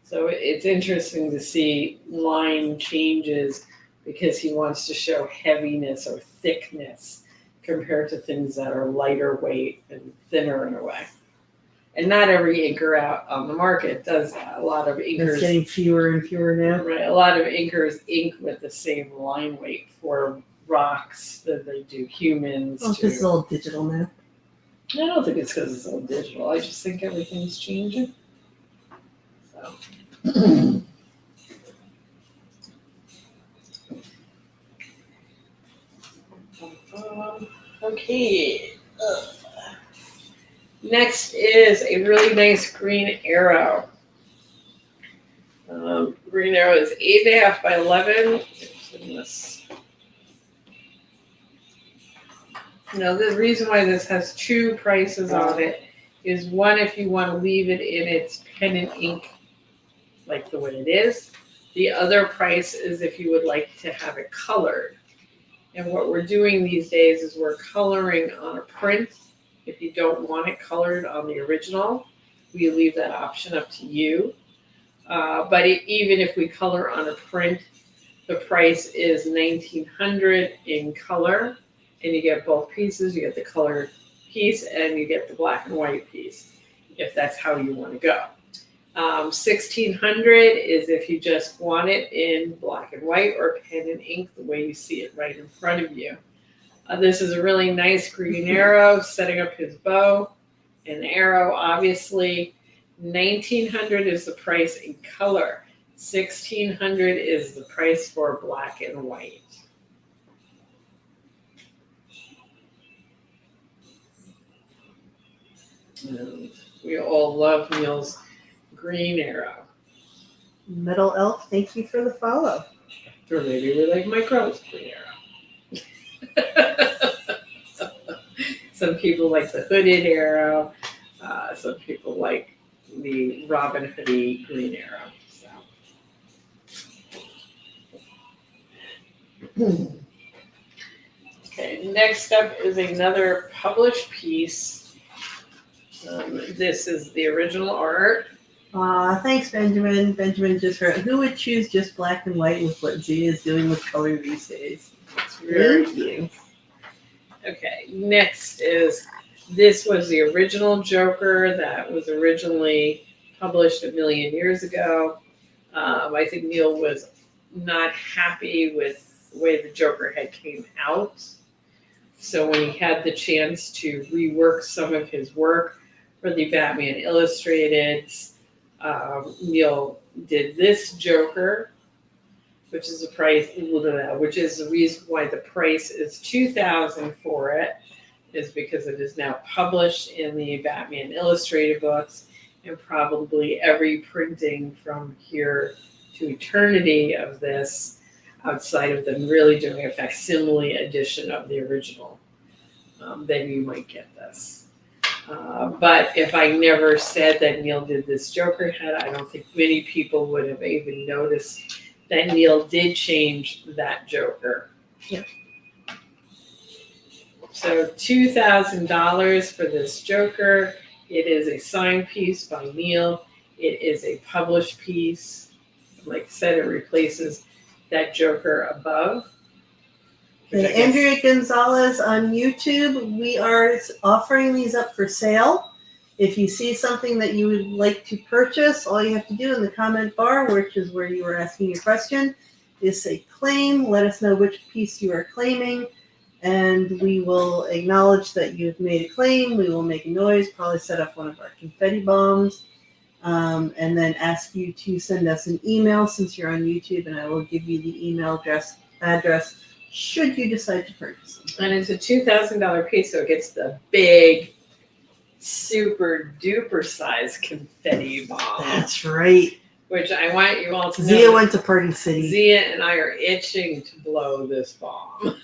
So it's interesting to see line changes because he wants to show heaviness or thickness compared to things that are lighter weight and thinner in a way. And not every inker out on the market does that. A lot of inkers. It's getting fewer and fewer now. Right. A lot of inkers ink with the same line weight for rocks that they do humans. Well, this is all digital now. I don't think it's because it's all digital. I just think everything's changing. So. Okay. Next is a really nice green arrow. Green arrow is 8.5 by 11. Now, the reason why this has two prices on it is one, if you want to leave it in its pen and ink like the way it is. The other price is if you would like to have it colored. And what we're doing these days is we're coloring on a print. If you don't want it colored on the original, we leave that option up to you. But even if we color on a print, the price is $1,900 in color, and you get both pieces. You get the colored piece and you get the black and white piece, if that's how you want to go. $1,600 is if you just want it in black and white or pen and ink, the way you see it right in front of you. This is a really nice green arrow, setting up his bow. An arrow, obviously. $1,900 is the price in color. $1,600 is the price for black and white. And we all love Neal's green arrow. Metal Elf, thank you for the follow. Or maybe we like Mike Rowe's green arrow. Some people like the hooded arrow. Some people like the Robin Hoodie green arrow. So. Okay, next up is another published piece. This is the original art. Thanks, Benjamin. Benjamin just wrote, who would choose just black and white with what Zia is doing with color these days? Thank you. Okay, next is, this was the original Joker that was originally published a million years ago. I think Neal was not happy with the way the Joker had came out. So when he had the chance to rework some of his work for the Batman Illustrated, Neal did this Joker, which is the reason why the price is $2,000 for it, is because it is now published in the Batman Illustrated books, and probably every printing from here to eternity of this, outside of them really doing a facsimile edition of the original, then you might get this. But if I never said that Neal did this Joker head, I don't think many people would have even noticed that Neal did change that Joker. Yeah. So $2,000 for this Joker. It is a signed piece by Neal. It is a published piece. Like I said, it replaces that Joker above. And Andrea Gonzalez on YouTube, we are offering these up for sale. If you see something that you would like to purchase, all you have to do in the comment bar, which is where you were asking your question, is say claim. Let us know which piece you are claiming, and we will acknowledge that you've made a claim. We will make a noise, probably set up one of our confetti bombs, and then ask you to send us an email since you're on YouTube, and I will give you the email address should you decide to purchase them. And it's a $2,000 piece, so it gets the big, super duper size confetti bomb. That's right. Which I want you all to know. Zia went to Party City. Zia and I are itching to blow this bomb.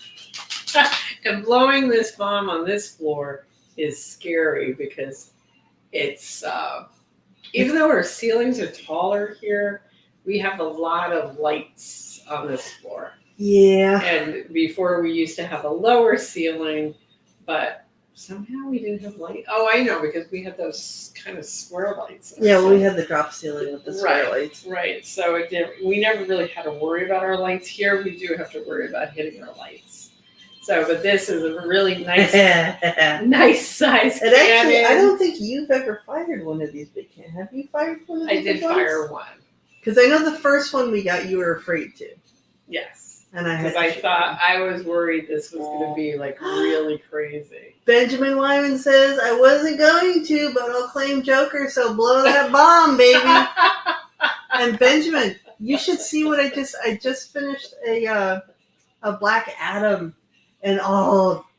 And blowing this bomb on this floor is scary because it's, even though our ceilings are taller here, we have a lot of lights on this floor. Yeah. And before we used to have a lower ceiling, but somehow we didn't have light. Oh, I know, because we had those kind of square lights. Yeah, well, we had the drop ceiling with the square lights. Right. So we never really had to worry about our lights. Here we do have to worry about hitting our lights. So, but this is a really nice, nice size And cannon. actually, I don't think you've ever fired one of these big cannons. Have you fired one of these? I did fire one. Because I know the first one we got, you were afraid to. Yes. And I was worried this was going to be like really crazy. Benjamin Wyman says, I wasn't going to, but I'll claim Joker, so blow that bomb, baby. And Benjamin, you should see what I just finished a Black Adam, and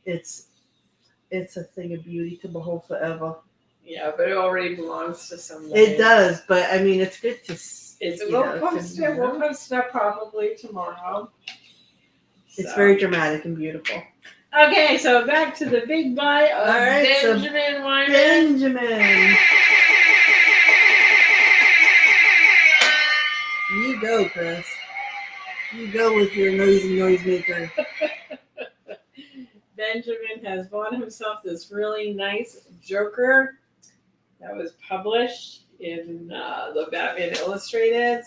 it's a thing of beauty to behold forever. Yeah, but it already belongs to somebody. It does, but I mean, it's good to. We'll post it up probably tomorrow. It's very dramatic and beautiful. Okay, so back to the big buy of Benjamin Wyman. Benjamin. You go, Chris. You go with your noisy noisemaker. Benjamin has bought himself this really nice Joker that was published in the Batman Illustrated.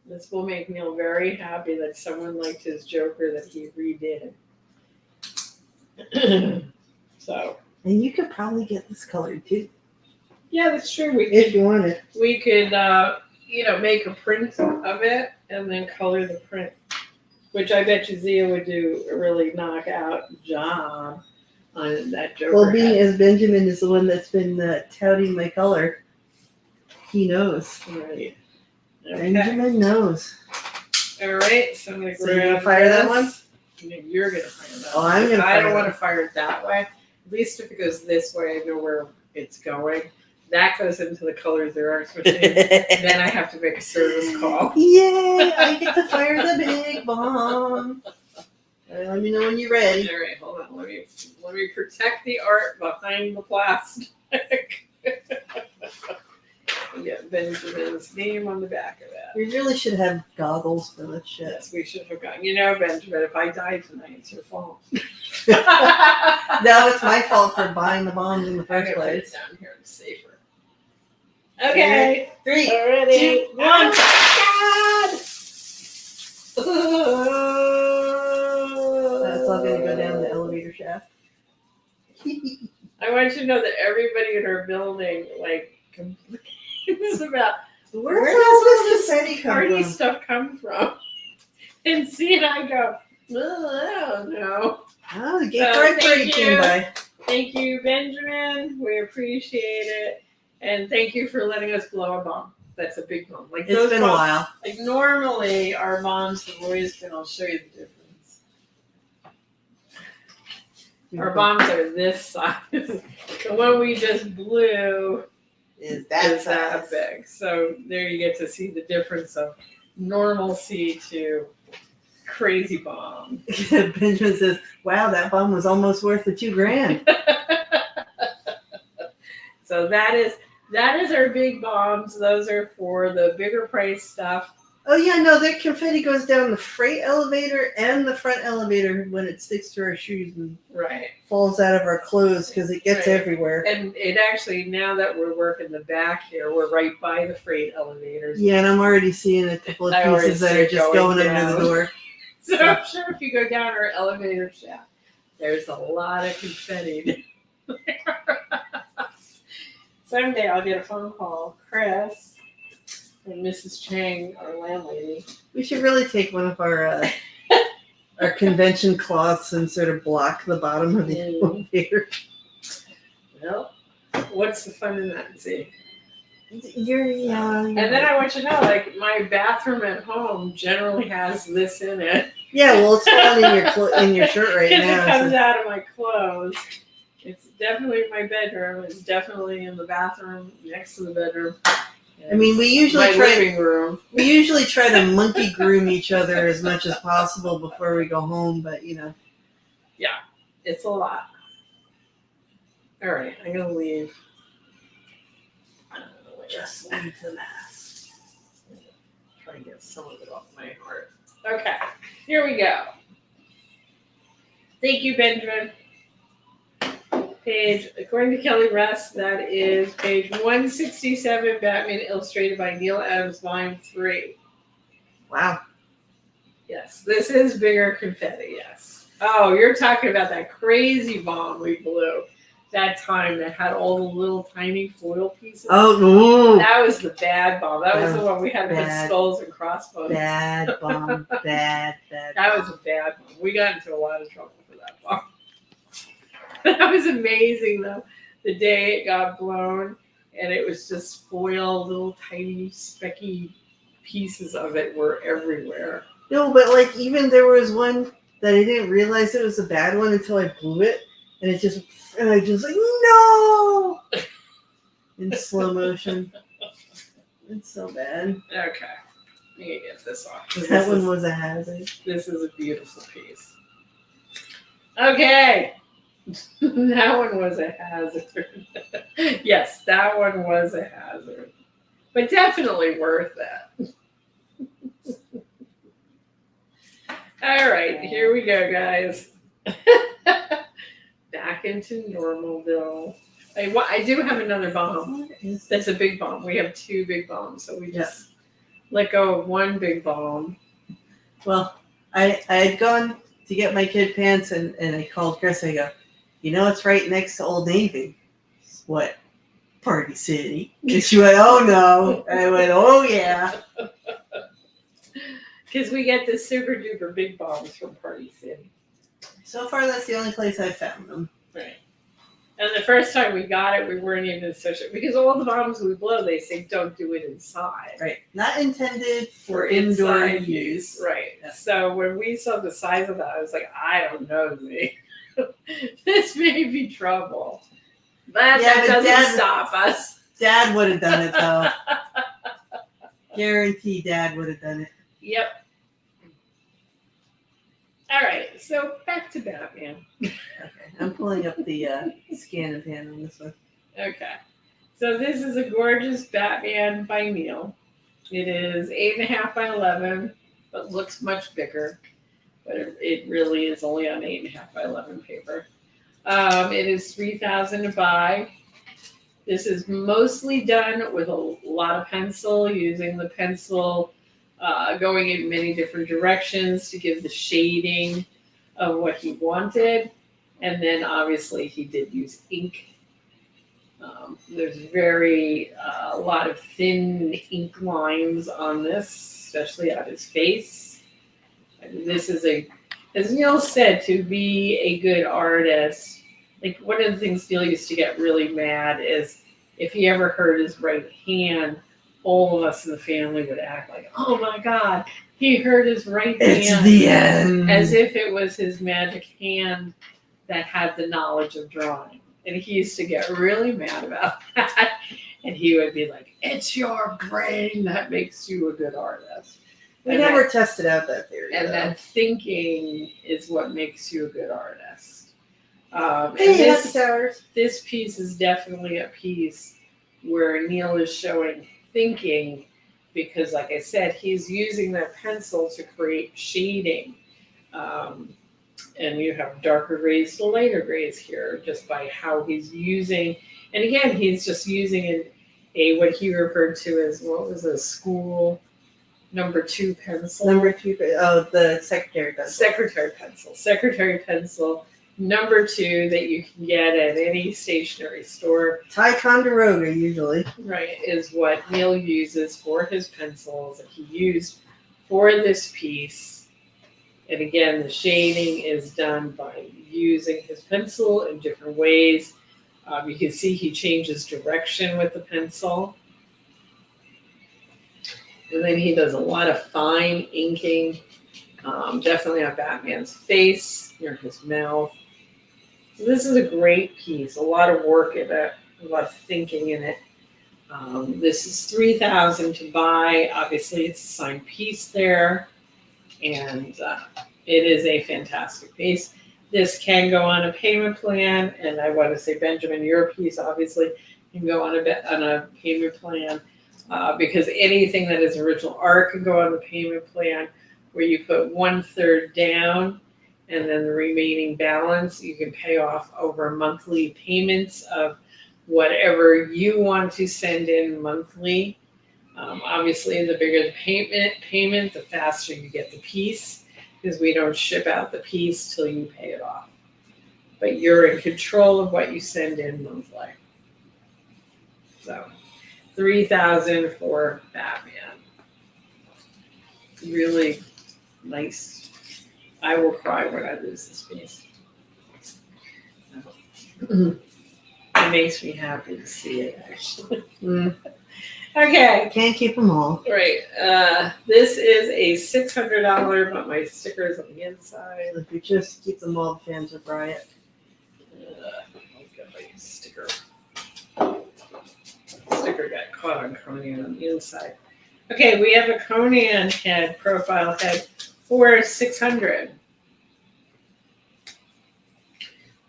This will make Neal very happy that someone liked his Joker that he redid. So. And you could probably get this colored too. Yeah, that's true. If you want it. We could, make a print of it and then color the print, which I bet you Zia would do a really knockout job on that Joker. Well, being as Benjamin is the one that's been touting my color, he knows. Right. Okay. Benjamin knows. All right, so I'm going to So you're going to fire that one? You're going to fire that one. I'm going to I don't want to fire it that way. At least if it goes this way, I know where it's going. That goes into the color Xerox machine. Then I have to make a service call. Yay! I get to fire the big bomb. Let me know when you're ready. All right, hold on. Let me protect the art behind the plastic. Get Benjamin's name on the back of that. We really should have goggles for this shit. Yes, we should have gotten. Benjamin, if I die tonight, it's your fault. No, it's my fault for buying the bombs in the first place. Put it down here to safer. Okay. 3, ready, 2, 1. Oh, God! That's all going to go down the elevator shaft. I want you to know that everybody in our building, complains about where does all this party stuff come from? And see, and I go, I don't know. Oh, the gate party came by. Thank you, Benjamin. We appreciate it. And thank you for letting us blow a bomb. That's a big bomb. It's been a while. Normally, our bombs have always been, I'll show you the difference. Our bombs are this size. The one we just blew is that big. So there you get to see the difference of normalcy to crazy bomb. Benjamin says, wow, that bomb was almost worth the $2,000. So that is our big bombs. Those are for the bigger price stuff. Oh yeah, no, that confetti goes down the freight elevator and the front elevator when it sticks to our shoes and falls out of our clothes because it gets everywhere. And it actually, now that we're working the back here, we're right by the freight elevators. Yeah, and I'm already seeing a couple of pieces that are just going under the door. So I'm sure if you go down our elevator shaft, there's a lot of confetti. Someday I'll get a phone call, Chris and Mrs. Chang, our landlady. We should really take one of our convention cloths and sort of block the bottom of the elevator. Well, what's the fun in that? See? You're and then I want you to know, my bathroom at home generally has this in it. Yeah, well, it's falling in your shirt right now. It comes out of my clothes. It's definitely in my bedroom. It's definitely in the bathroom next to the bedroom. I mean, we usually living room. We usually try to monkey groom each other as much as possible before we go home, but Yeah, it's a lot. All right, I'm gonna leave. Just leave the mess. try and get some of it off my heart. Okay, here we go. Thank you, Benjamin. Page, according to Kelly Rest, that is page 167, Batman illustrated by Neal Adams, volume 3. Wow. Yes, this is bigger confetti, yes. Oh, you're talking about that crazy bomb we blew that time that had all the little tiny foil pieces. Oh, ooh. That was the bad bomb. That was the one we had to put skulls and crossbones. Bad bomb. Bad. That was a bad bomb. We got into a lot of trouble for that bomb. That was amazing, though. The day it got blown, and it was just foil, little tiny specky pieces of it were everywhere. No, but like even there was one that I didn't realize it was a bad one until I blew it, and I just like no in slow motion. It's so bad. Okay, let me get this off. That one was a hazard. This is a beautiful piece. Okay. That one was a hazard. Yes, that one was a hazard. But definitely worth it. All right, here we go, guys. Back into Normalville. I do have another bomb. That's a big bomb. We have 2 big bombs, so we just let go of one big bomb. Well, I had gone to get my kid pants, and I called Chris. I go, it's right next to Old Navy. What? Party City. And she went, oh no. And I went, oh yeah. Because we get the super duper big bombs from Party City. So far, that's the only place I've found them. Right. And the first time we got it, we weren't even associated. Because all the bombs we blow, they say don't do it inside. Right. Not intended for indoor use. Right. Yeah. So when we saw the size of that, I was like, I don't know, me. This may be trouble. But that doesn't stop us. Dad would have done it, though. Guarantee Dad would have done it. Yep. All right, so back to Batman. Okay, I'm pulling up the scan and pan on this one. Okay, so this is a gorgeous Batman by Neal. It is 8.5 by 11, but looks much bigger. But it really is only on 8.5 by 11 paper. It is $3,000 to buy. This is mostly done with a lot of pencil, using the pencil going in many different directions to give the shading of what he wanted. And then obviously he did use ink. There's a lot of thin ink lines on this, especially on his face. And this is as Neal said, to be a good artist, like one of the things Neal used to get really mad is if he ever hurt his right hand, all of us in the family would act like, oh my God, he hurt his right hand. It's the end. As if it was his magic hand that had the knowledge of drawing. And he used to get really mad about that. And he would be like, it's your brain that makes you a good artist. We never tested out that theory. And that thinking is what makes you a good artist. This piece is definitely a piece where Neal is showing thinking, because like I said, he's using that pencil to create shading. And you have darker grays to lighter grays here just by how he's using. And again, he's just using a what he referred to as, what was a school number 2 pencil. The secretary pencil. Secretary pencil. Number 2 that you can get at any stationery store. Ticonderoga, usually. Right, is what Neal uses for his pencils that he used for this piece. And again, the shading is done by using his pencil in different ways. You can see he changes direction with the pencil. And then he does a lot of fine inking, definitely on Batman's face, near his mouth. So this is a great piece, a lot of work in it, a lot of thinking in it. This is $3,000 to buy. Obviously, it's a signed piece there, and it is a fantastic piece. This can go on a payment plan, and I want to say, Benjamin, your piece obviously can go on a payment plan. because anything that is original art can go on the payment plan, where you put 1/3 down, and then the remaining balance you can pay off over monthly payments of whatever you want to send in monthly. Obviously, the bigger the payment, the faster you get the piece, because we don't ship out the piece till you pay it off. But you're in control of what you send in monthly. So, $3,000 for Batman. Really nice. I will cry when I lose this piece. It makes me happy to see it, actually. Okay. Can't keep them all. Right. This is a $600, but my sticker's on the inside. If you just keep them all, the fans would riot. I'll get my sticker. Sticker got caught on Conan on the inside. Okay, we have a Conan head, profile head, for $600.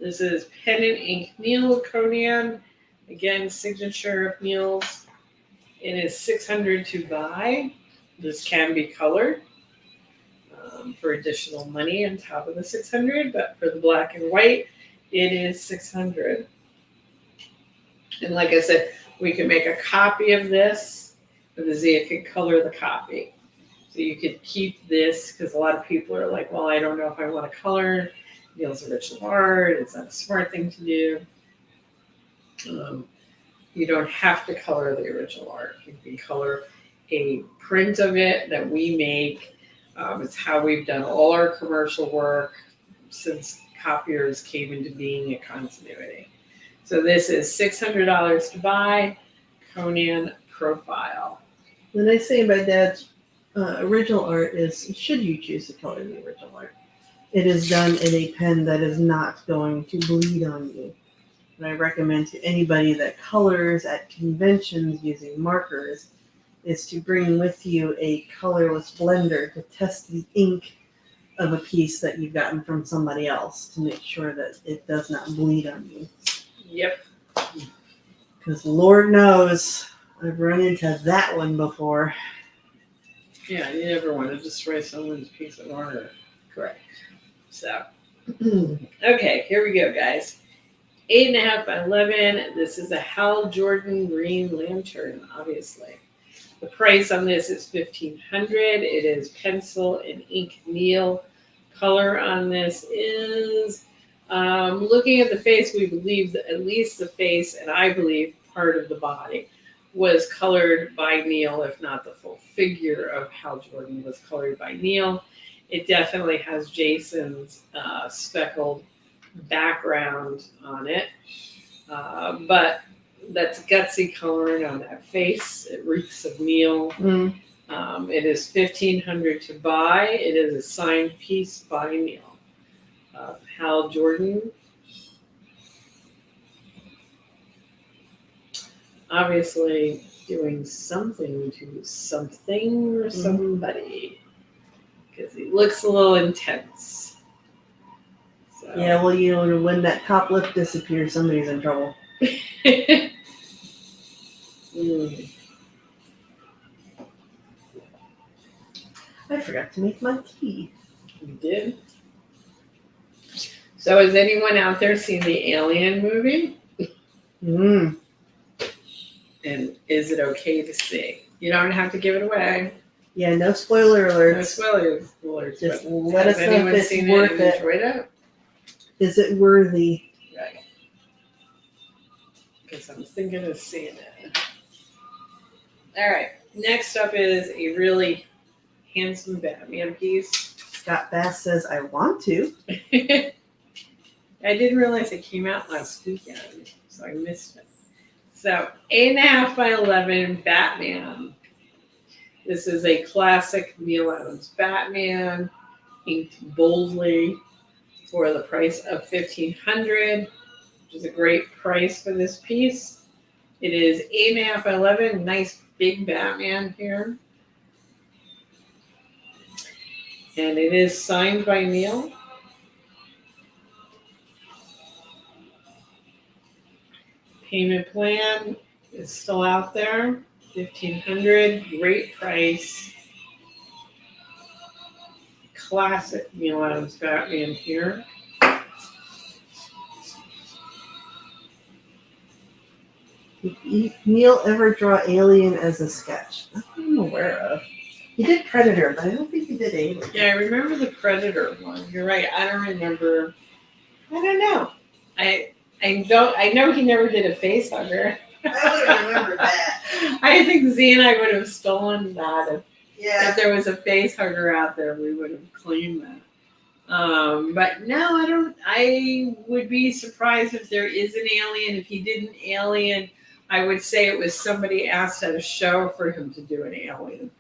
This is Pen and Ink Neal Conan. Again, signature of Neal's. It is $600 to buy. This can be colored for additional money on top of the $600, but for the black and white, it is $600. And like I said, we can make a copy of this, but the Zia can color the copy. So you could keep this, because a lot of people are like, well, I don't know if I want to color Neal's original art. It's not a smart thing to do. You don't have to color the original art. You can color a print of it that we make. It's how we've done all our commercial work since copiers came into being at Continuity. So this is $600 to buy, Conan profile. The nice thing about Dad's original art is, should you choose to color the original art, it is done in a pen that is not going to bleed on you. And I recommend to anybody that colors at conventions using markers is to bring with you a colorless blender to test the ink of a piece that you've gotten from somebody else to make sure that it does not bleed on you. Yep. Because Lord knows I've run into that one before. Yeah, you never want to destroy someone's piece of art. Correct. So, okay, here we go, guys. 8.5 by 11. This is a Hal Jordan Green Lantern, obviously. The price on this is $1,500. It is pencil and ink Neal. Color on this is, looking at the face, we believe that at least the face, and I believe part of the body, was colored by Neal, if not the full figure of Hal Jordan was colored by Neal. It definitely has Jason's speckled background on it, but that's gutsy coloring on that face. It reeks of Neal. It is $1,500 to buy. It is a signed piece by Neal. Hal Jordan. Obviously doing something to something or somebody, because he looks a little intense. So. Yeah, well, you know, when that top lip disappears, somebody's in trouble. I forgot to make my tea. You did? So has anyone out there seen the Alien movie? And is it okay to see? You don't have to give it away. Yeah, no spoiler alerts. No spoiler alerts. Just let us know if it's seen worth it and it. enjoyed it? Is it worthy? Right. Because I'm thinking of seeing it. All right. Next up is a really handsome Batman piece. Scott Bass says, I want to. I didn't realize it came out last weekend, so I missed it. So 8.5 by 11 Batman. This is a classic Neal Adams Batman, inked boldly for the price of $1,500, which is a great price for this piece. It is 8.5 by 11, nice big Batman here. And it is signed by Neal. Payment plan is still out there. $1,500, great price. Classic Neal Adams Batman here. Did Neal ever draw Alien as a sketch? I'm aware of. He did Predator, but I don't think he did Alien. Yeah, I remember the Predator one. You're right. I don't remember. I don't know. I know he never did a face hugger. I would remember that. I think Z and I would have stolen that Yeah. if there was a face hugger out there. We would have claimed that. But no, I don't. I would be surprised if there is an alien. If he did an alien, I would say it was somebody asked at a show for him to do an alien.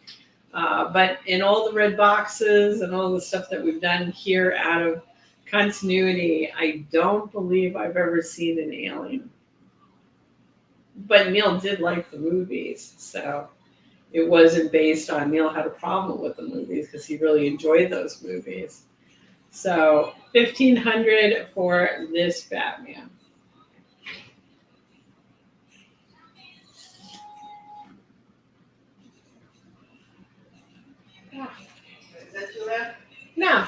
But in all the red boxes and all the stuff that we've done here out of continuity, I don't believe I've ever seen an alien. But Neal did like the movies, so it wasn't based on Neal had a problem with the movies because he really enjoyed those movies. So $1,500 for this Batman. Is that too loud? No.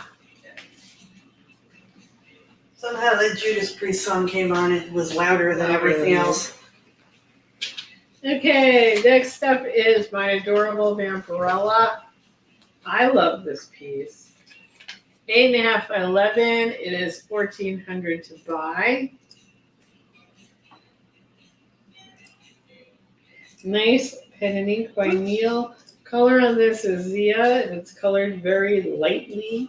Somehow that Judas Priest song came on. It was louder than everything else. Okay, next up is my adorable Vampirella. I love this piece. 8.5 by 11. It is $1,400 to buy. Nice pen and ink by Neal. Color on this is Zia, and it's colored very lightly.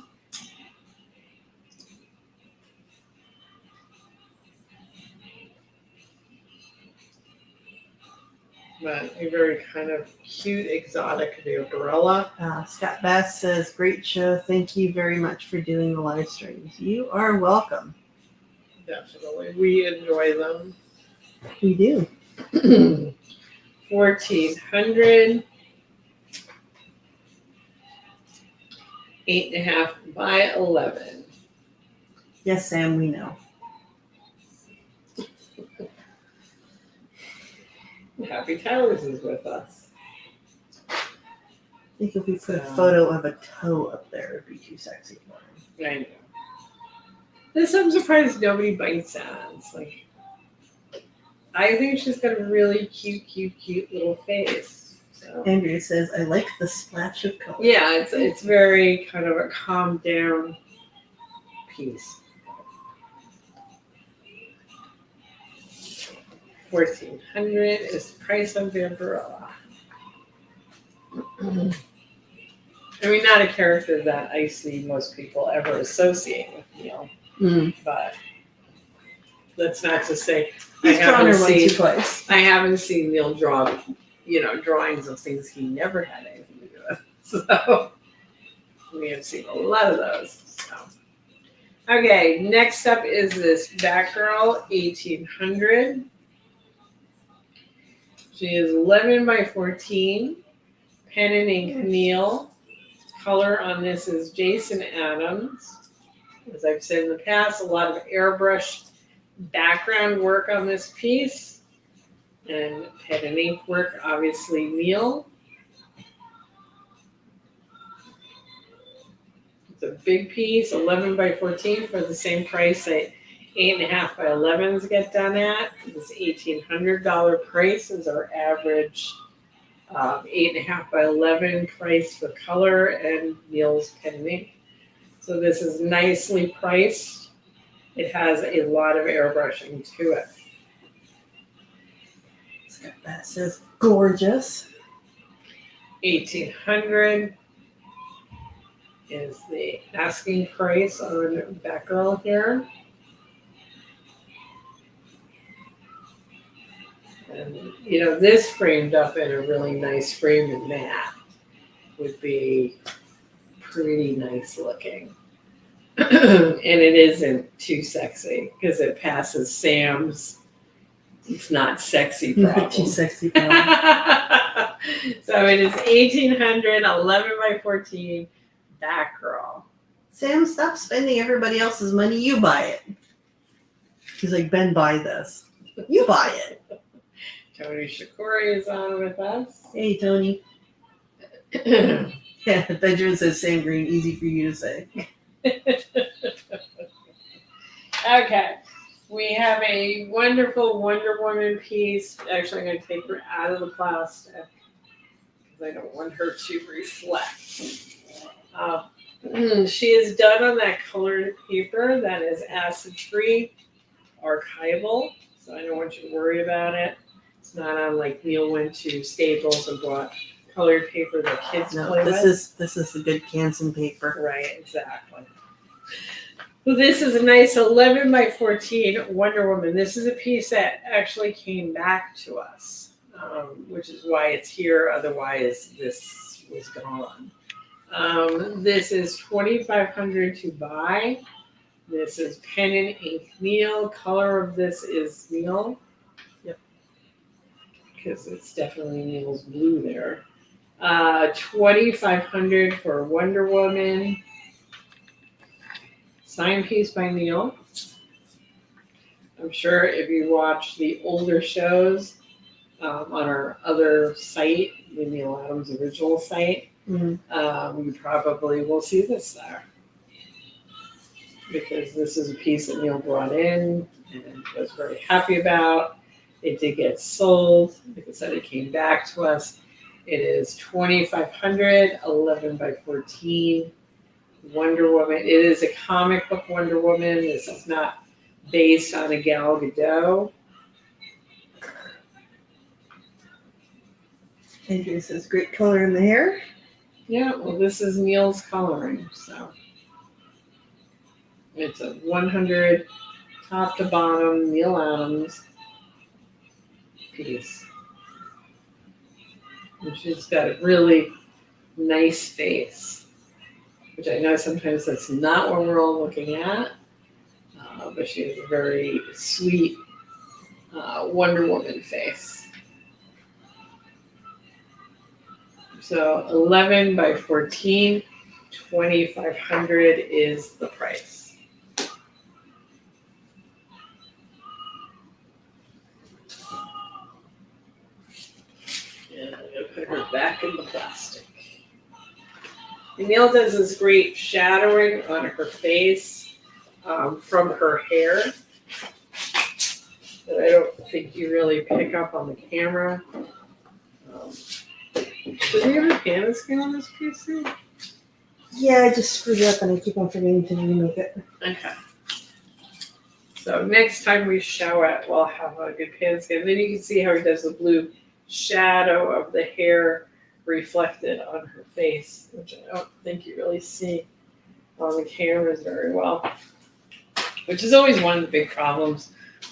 But a very kind of cute, exotic Vampirella. Scott Bass says, great show. Thank you very much for doing the live streams. You are welcome. Definitely. We enjoy them. We do. 1,400. 8.5 by 11. Yes, Sam, we know. Happy Towers is with us. I think if we put a photo of a toe up there, it'd be too sexy for him. I know. This I'm surprised nobody bites at. It's like, I think she's got a really cute little face. So. Andrea says, I like the splash of color. Yeah, it's very kind of a calmed down piece. 1,400 is the price of Vampirella. I mean, not a character that I see most people ever associate with Neal, but that's not to say He's drawn her once or twice. I haven't seen Neal draw, drawings of things he never had anything to do with. So we have seen a lot of those. So. Okay, next up is this Batgirl 1,800. She is 11 by 14. Pen and ink Neal. Color on this is Jason Adams. As I've said in the past, a lot of airbrush background work on this piece. And pen and ink work, obviously Neal. It's a big piece, 11 by 14 for the same price that 8.5 by 11s get done at. This $1,800 price is our average 8.5 by 11 price for color and Neal's pen and ink. So this is nicely priced. It has a lot of airbrushing to it. That says gorgeous. 1,800 is the asking price on Batgirl here. And, this framed up in a really nice frame in matte would be pretty nice looking. And it isn't too sexy because it passes Sam's it's not sexy problem. Too sexy problem. So it is 1,800, 11 by 14, Batgirl. Sam, stop spending everybody else's money. You buy it. He's like, Ben, buy this. You buy it. Tony Shikori is on with us. Hey, Tony. Yeah, Benjamin says sand green, easy for you to say. Okay. We have a wonderful Wonder Woman piece. Actually, I'm going to take her out of the plastic because I don't want her to reflect. She is done on that colored paper that is acid-free, archival, so I don't want you to worry about it. It's not on like Neal went to Staples and bought colored paper that kids play with. This is a good Canson paper. Right, exactly. So this is a nice 11 by 14 Wonder Woman. This is a piece that actually came back to us, which is why it's here. Otherwise, this was gone. This is $2,500 to buy. This is pen and ink Neal. Color of this is Neal. Yep. Because it's definitely Neal's blue there. $2,500 for Wonder Woman. Signed piece by Neal. I'm sure if you watch the older shows on our other site, the Neal Adams original site, you probably will see this there. Because this is a piece that Neal brought in and was very happy about. It did get sold. Like I said, it came back to us. It is $2,500, 11 by 14. Wonder Woman. It is a comic book Wonder Woman. This is not based on a Gal Gadot. Andrew says great color in the hair. Yeah, well, this is Neal's coloring, so it's a 100 top to bottom Neal Adams piece. And she's got a really nice face, which I know sometimes that's not what we're all looking at, but she has a very sweet Wonder Woman face. So 11 by 14, $2,500 is the price. And I'm going to put her back in the plastic. And Neal does this great shadowing on her face from her hair that I don't think you really pick up on the camera. Does he have a panda skin on this piece too? Yeah, I just screwed it up and I keep on forgetting to remove it. Okay. So next time we show it, we'll have a good panda skin. Then you can see how he does the blue shadow of the hair reflected on her face, which I don't think you really see on the cameras very well. Which is always one of the big problems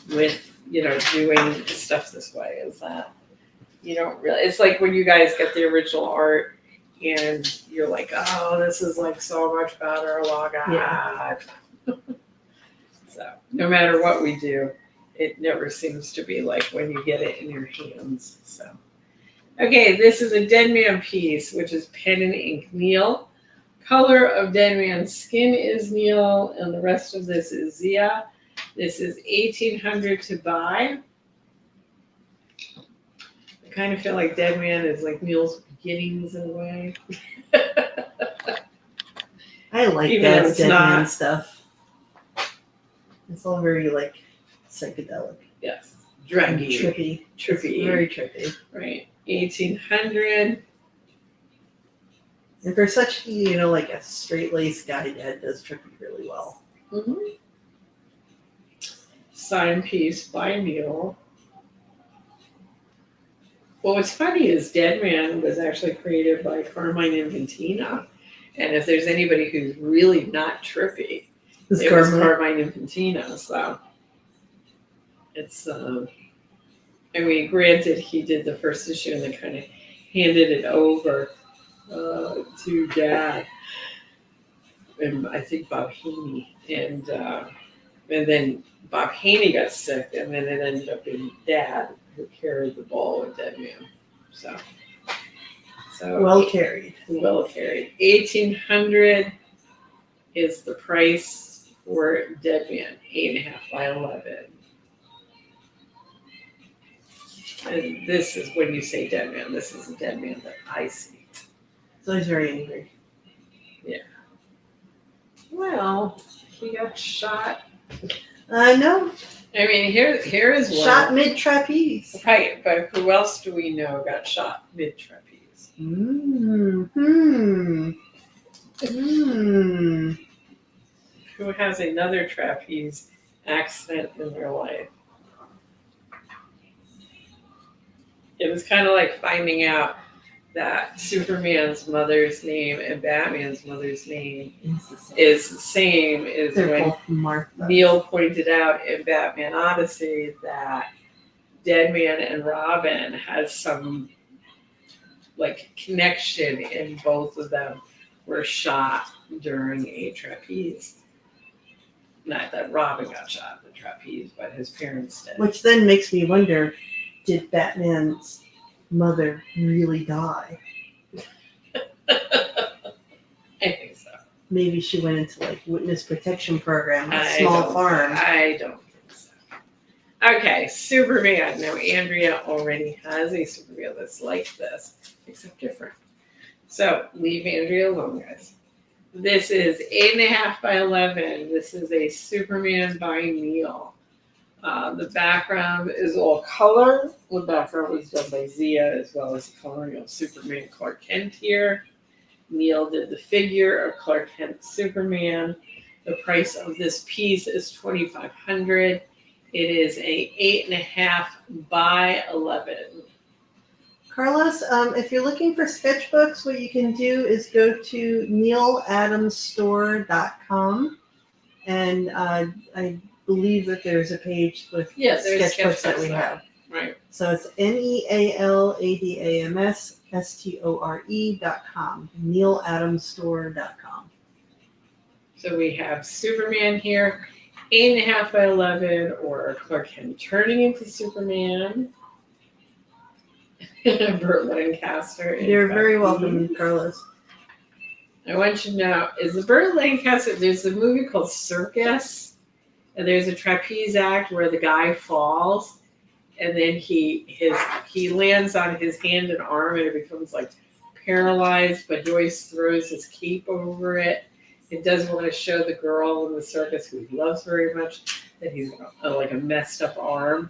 with, doing stuff this way is that you don't really, it's like when you guys get the original art and you're like, oh, this is like so much better, log on. Yeah. So no matter what we do, it never seems to be like when you get it in your hands. So, okay, this is a Dead Man piece, which is pen and ink Neal. Color of Dead Man's skin is Neal, and the rest of this is Zia. This is $1,800 to buy. I kind of feel like Dead Man is like Neal's beginnings in a way. I like Even that though it's Dead not. Man stuff. It's all very like psychedelic. Yes. Druggy. Trippy. Trippy. It's very trippy. Right. 1,800. And for such, like a straight-laced guy, that does trippy really well. Mm-hmm. Signed piece by Neal. Well, what's funny is Dead Man was actually created by Carmine Infantino. And if there's anybody who's really not trippy, it was Carmine Infantino. So it's, granted, he did the first issue and then kind of handed it over to Dad. And I think Bob Haney. And then Bob Haney got sick, and then it ended up being Dad who carried the ball with Dead Man. So well carried. Well carried. 1,800 is the price for Dead Man. 8.5 by 11. And this is when you say dead man. This is a dead man that I see. So he's very angry. Well, he got shot. No. I mean, here is one. Shot mid-trapeze. Right, but who else do we know got shot mid-trapeze? Who has another trapeze accident in their life? It was kind of like finding out that Superman's mother's name and Batman's mother's name is the same as They're when both Martha. Neal pointed out in Batman Odyssey that Deadman and Robin has some like connection, and both of them were shot during a trapeze. Not that Robin got shot in the trapeze, but his parents did. Which then makes me wonder, did Batman's mother really die? I think so. Maybe she went into like witness protection program on a small farm. I don't think so. Okay, Superman. Now Andrea already has a Superman that's like this, except different. So leave Andrea alone, guys. This is 8.5 by 11. This is a Superman by Neal. The background is all color. The background was done by Zia, as well as the coloring of Superman Clark Kent here. Neal did the figure of Clark Kent Superman. The price of this piece is $2,500. It is a 8.5 by 11. Carlos, if you're looking for sketchbooks, what you can do is go to nealadamsstore.com, and I believe that there's a page with sketchbooks that we have. Right. So it's nealadamsstore.com, nealadamsstore.com. So we have Superman here, 8.5 by 11, or Clark Kent turning into Superman. Burt Lancaster. You're very welcome, Carlos. I want you to know, is the Burt Lancaster, there's a movie called Circus, and there's a trapeze act where the guy falls, and then he lands on his hand and arm, and it becomes like paralyzed, but Joyce throws his cape over it. It does want to show the girl in the circus, who he loves very much, that he's like a messed up arm.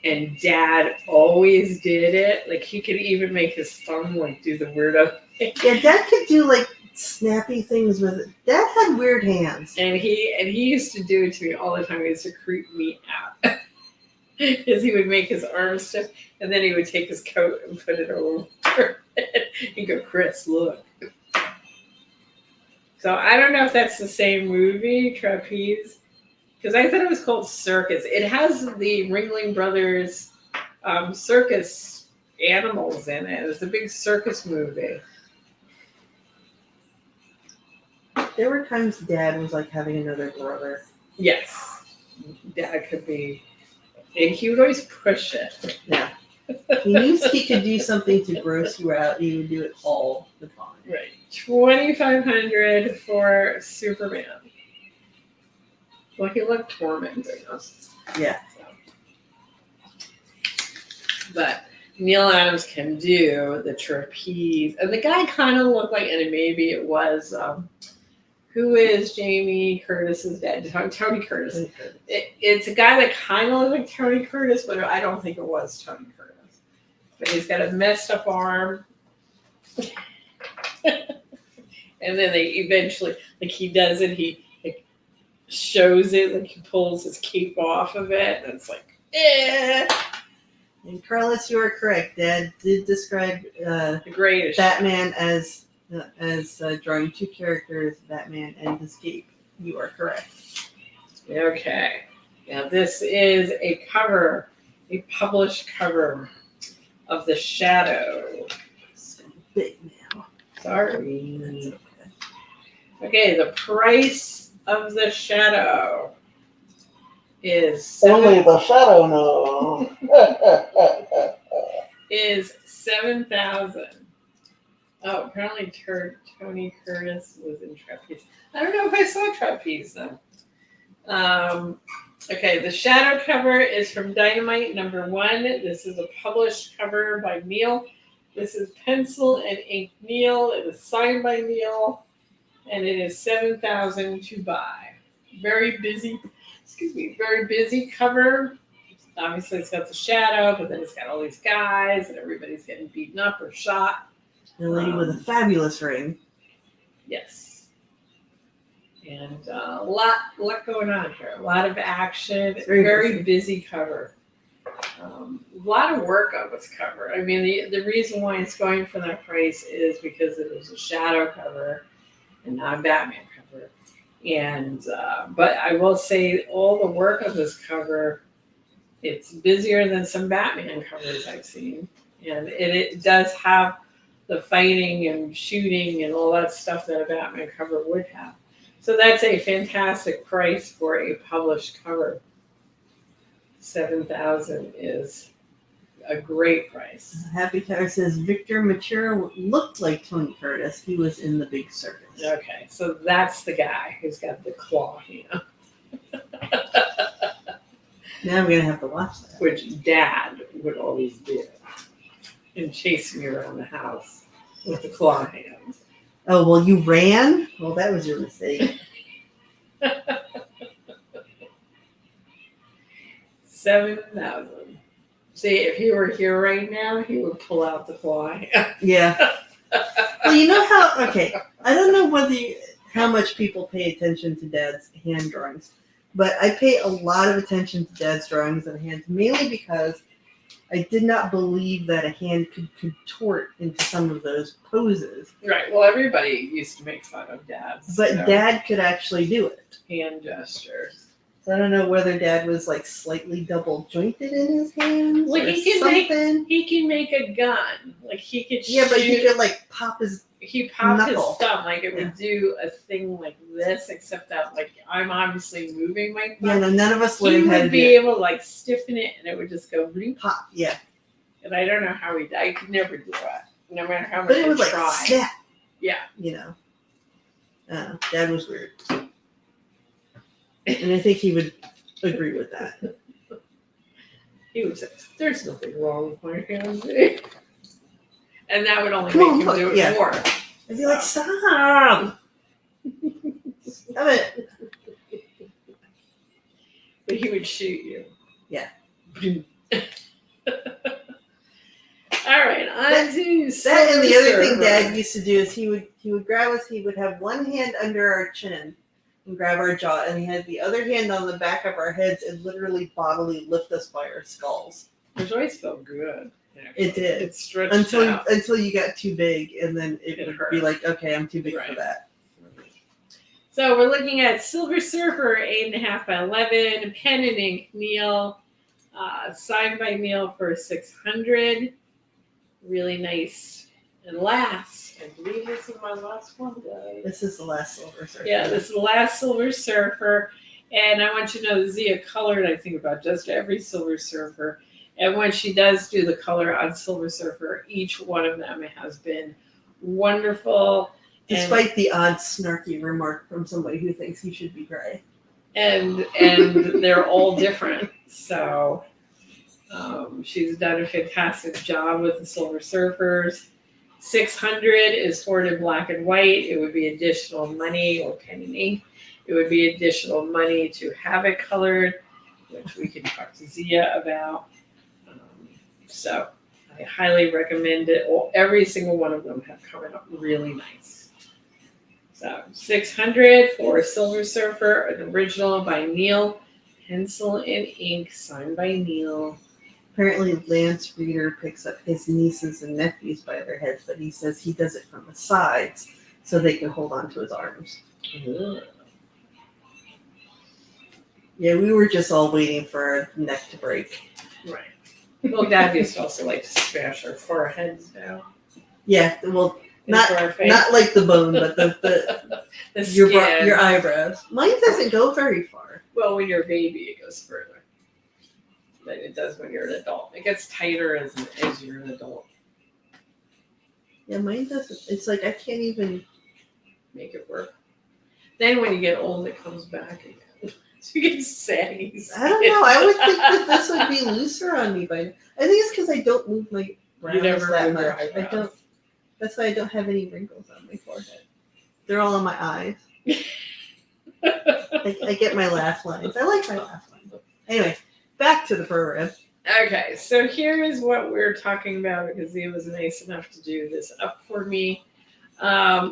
And Dad always did it. Like he could even make his thumb like do the weirdo thing. Yeah, Dad could do like snappy things with it. Dad had weird hands. And he used to do it to me all the time. He used to creep me out. Because he would make his arms stiff, and then he would take his coat and put it over it. He'd go, Chris, look. So I don't know if that's the same movie, Trapeze. Because I thought it was called Circus. It has the Ringling Brothers circus animals in it. It's a big circus movie. There were times Dad was like having another brother. Yes. Dad could be. And he would always push it. Yeah. He knew he could do something to gross you out. He would do it all the time. Right. $2,500 for Superman. Well, he loved tormenting us. Yeah. So. But Neal Adams can do the trapeze. And the guy kind of looked like, and maybe it was, who is Jamie Curtis's dad? Tony Curtis. It's a guy that kind of looked like Tony Curtis, but I don't think it was Tony Curtis. But he's got a messed up arm. And then they eventually, like he does it, he shows it, like he pulls his cape off of it, and it's like, eh. And Carlos, you are correct. Dad did describe The greatest. Batman as drawing two characters, Batman and his cape. You are correct. Okay. Now this is a cover, a published cover of The Shadow. It's big now. Sorry. That's okay. Okay, the price of The Shadow is Only the shadow knows. is $7,000. Oh, apparently Tony Curtis was in Trapeze. I don't know if I saw Trapeze though. Okay, the shadow cover is from Dynamite #1. This is a published cover by Neal. This is pencil and ink Neal. It is signed by Neal, and it is $7,000 to buy. Very busy. Very busy cover. Obviously, it's got the shadow, but then it's got all these guys, and everybody's getting beaten up or shot. The lady with a fabulous ring. Yes. And a lot going on here. A lot of action. Very busy cover. A lot of work on this cover. I mean, the reason why it's going for that price is because it was a shadow cover and not a Batman cover. And but I will say, all the work of this cover, it's busier than some Batman covers I've seen, and it does have the fighting and shooting and all that stuff that a Batman cover would have. So that's a fantastic price for a published cover. $7,000 is a great price. Happy Tower says Victor Matura looked like Tony Curtis. He was in The Big Circus. Okay, so that's the guy who's got the claw hand. Now I'm gonna have to watch that. Which Dad would always do, and chase me around the house with the claw hands. Oh, well, you ran? Well, that was your mistake. $7,000. See, if he were here right now, he would pull out the claw hand. Yeah. Well, you know how? Okay, I don't know how much people pay attention to Dad's hand drawings, but I pay a lot of attention to Dad's drawings of hands, mainly because I did not believe that a hand could contort into some of those poses. Right. Well, everybody used to make fun of Dad's. But Dad could actually do it. Hand gestures. So I don't know whether Dad was like slightly double jointed in his hands. Well, or he can something. he can make a gun. Like he could. Yeah, but he shoot. could like pop his. He popped knuckle. his thumb, like it would do a thing like this, except that like I'm obviously moving my thumb. Yeah, no, none of us He learned how to would do be it. able to like stiffen it, and it would just go bloop. Pop. Yeah. And I don't know how he did. I could never do that, no matter how much But it I was like try. snap. Yeah. You know. Dad was weird. And I think he would agree with that. He would say, "There's nothing wrong with my hands," and that would only Come make on, him do it yeah. more. I'd be like, stop! Stop it. But he would shoot you. Yeah. All right, on to That and the other thing Silver Dad Surfer. used to do is he would grab us, he would have one hand under our chin and grab our jaw, and he had the other hand on the back of our heads and literally bodily lift us by our skulls. Which always felt good. It did. It stretched out. Until you got too big, and then it would hurt. be like, okay, I'm too big for Right. that. So we're looking at Silver Surfer, 8.5 by 11, pen and ink Neal, signed by Neal for $600. Really nice. And last, I believe this is my last one, guys. This is the last Silver Surfer. Yeah, this is the last Silver Surfer. And I want you to know that Zia colored, I think, about just every Silver Surfer. And when she does do the color on Silver Surfer, each one of them has been wonderful. Despite the odd snarky remark from somebody who thinks he should be gray. And they're all different. So she's done a fantastic job with the Silver Surfers. $600 is for it in black and white. It would be additional money, or pen and ink. It would be additional money to have it colored, which we can talk to Zia about. So I highly recommend it. Every single one of them have come out really nice. So $600 for Silver Surfer, an original by Neal, pencil and ink, signed by Neal. Apparently, Lance Reader picks up his nieces and nephews by their heads, but he says he does it from the sides so they can hold on to his arms. Ugh. Yeah, we were just all waiting for our neck to break. Right. Well, Dad used to also like to smash our foreheads down. Yeah, well, into our face. not like the bone, but the skin. your eyebrows. Mine doesn't go very far. Well, when you're a baby, it goes further than it does when you're an adult. It gets tighter as you're an adult. Yeah, mine doesn't. It's like I can't even Make it work. Then when you get old, it comes back again. You get saggy skin. I don't know. I would think that this would be looser on me, but I think it's because I don't move my brows never that move your much. I eyebrows. don't. That's why I don't have any wrinkles on my forehead. They're all on my eyes. I get my laugh lines. I like my laugh lines. Anyway, back to the program. Okay, so here is what we're talking about because he was nice enough to do this up for me.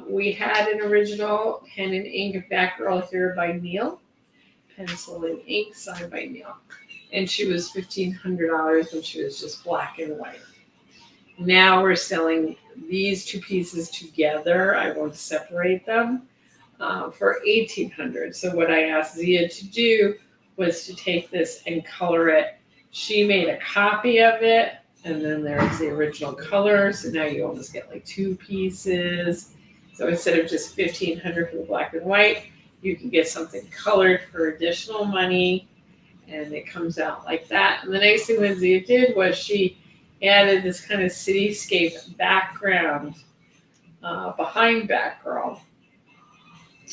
We had an original pen and ink Batgirl here by Neal, pencil and ink signed by Neal, and she was $1,500 when she was just black and white. Now we're selling these two pieces together. I won't separate them for $1,800. So what I asked Zia to do was to take this and color it. She made a copy of it, and then there's the original color. So now you almost get like two pieces. So instead of just $1,500 for the black and white, you can get something colored for additional money, and it comes out like that. And the nice thing that Zia did was she added this kind of cityscape background behind Batgirl,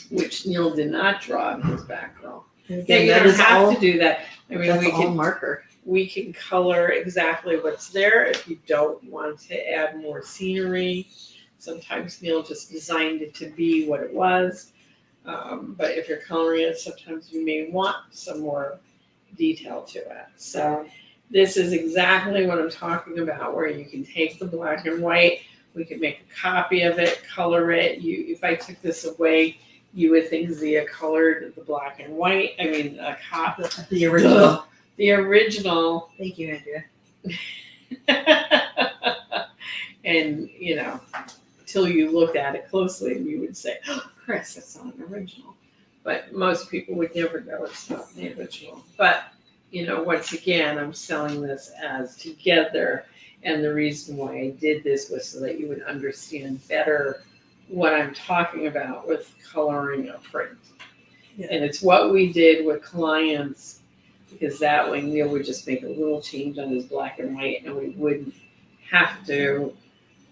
which Neal did not draw in his Batgirl. Yeah, you don't have to do that. I mean, That's all marker. We can color exactly what's there if you don't want to add more scenery. Sometimes Neal just designed it to be what it was. But if you're coloring it, sometimes you may want some more detail to it. So this is exactly what I'm talking about, where you can take the black and white, we can make a copy of it, color it. If I took this away, you would think Zia colored the black and white. I mean, a copy. The original. The original. Thank you, Andrea. And, until you looked at it closely, you would say, oh, Chris, that's not an original. But most people would never know it's not the original. But, once again, I'm selling this as together. And the reason why I did this was so that you would understand better what I'm talking about with coloring a print. Yeah. And it's what we did with clients, because that way Neal would just make a little change on his black and white, and we wouldn't have to,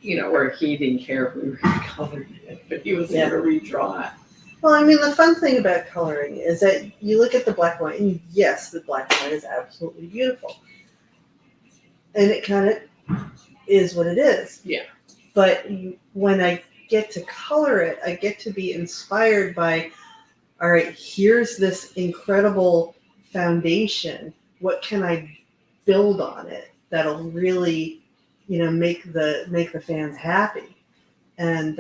or he didn't care if we recolored it, but he was able to redraw it. Well, I mean, the fun thing about coloring is that you look at the black and white, and yes, the black and white is absolutely beautiful. And it kind of is what it is. Yeah. But when I get to color it, I get to be inspired by, all right, here's this incredible foundation. What can I build on it that'll really, make the fans happy? And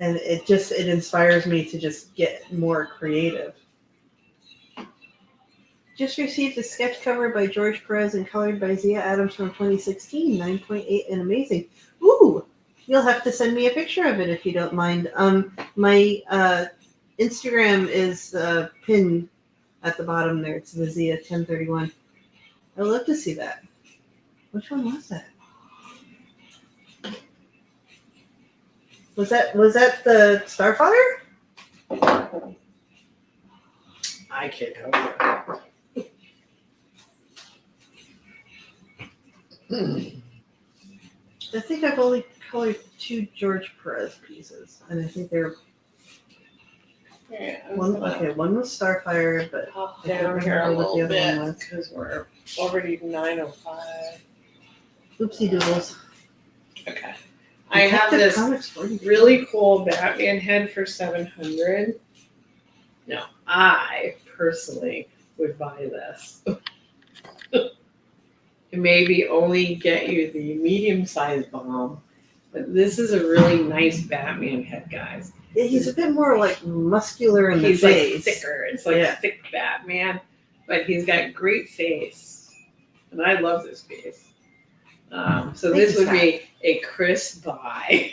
it inspires me to just get more creative. Just received a sketch cover by George Perez and colored by Zia Adams from 2016, 9.8 and amazing. Ooh, you'll have to send me a picture of it if you don't mind. My Instagram is pinned at the bottom there. It's the Zia 1031. I'd love to see that. Which one was that? Was that the Starfire? I can't help it. I think I've only colored 2 George Perez pieces, and I think they're one was Starfire, but Pop down here a little bit because we're already 9:05. Oopsie doodles. Okay. I have this really cool Batman head for $700. Now, I personally would buy this. It maybe only get you the medium-sized bomb, but this is a really nice Batman head, guys. Yeah, he's a bit more like muscular in the face. He's like thicker. It's like a thick Batman, but he's got great face, and I love this piece. So this would be a Chris buy.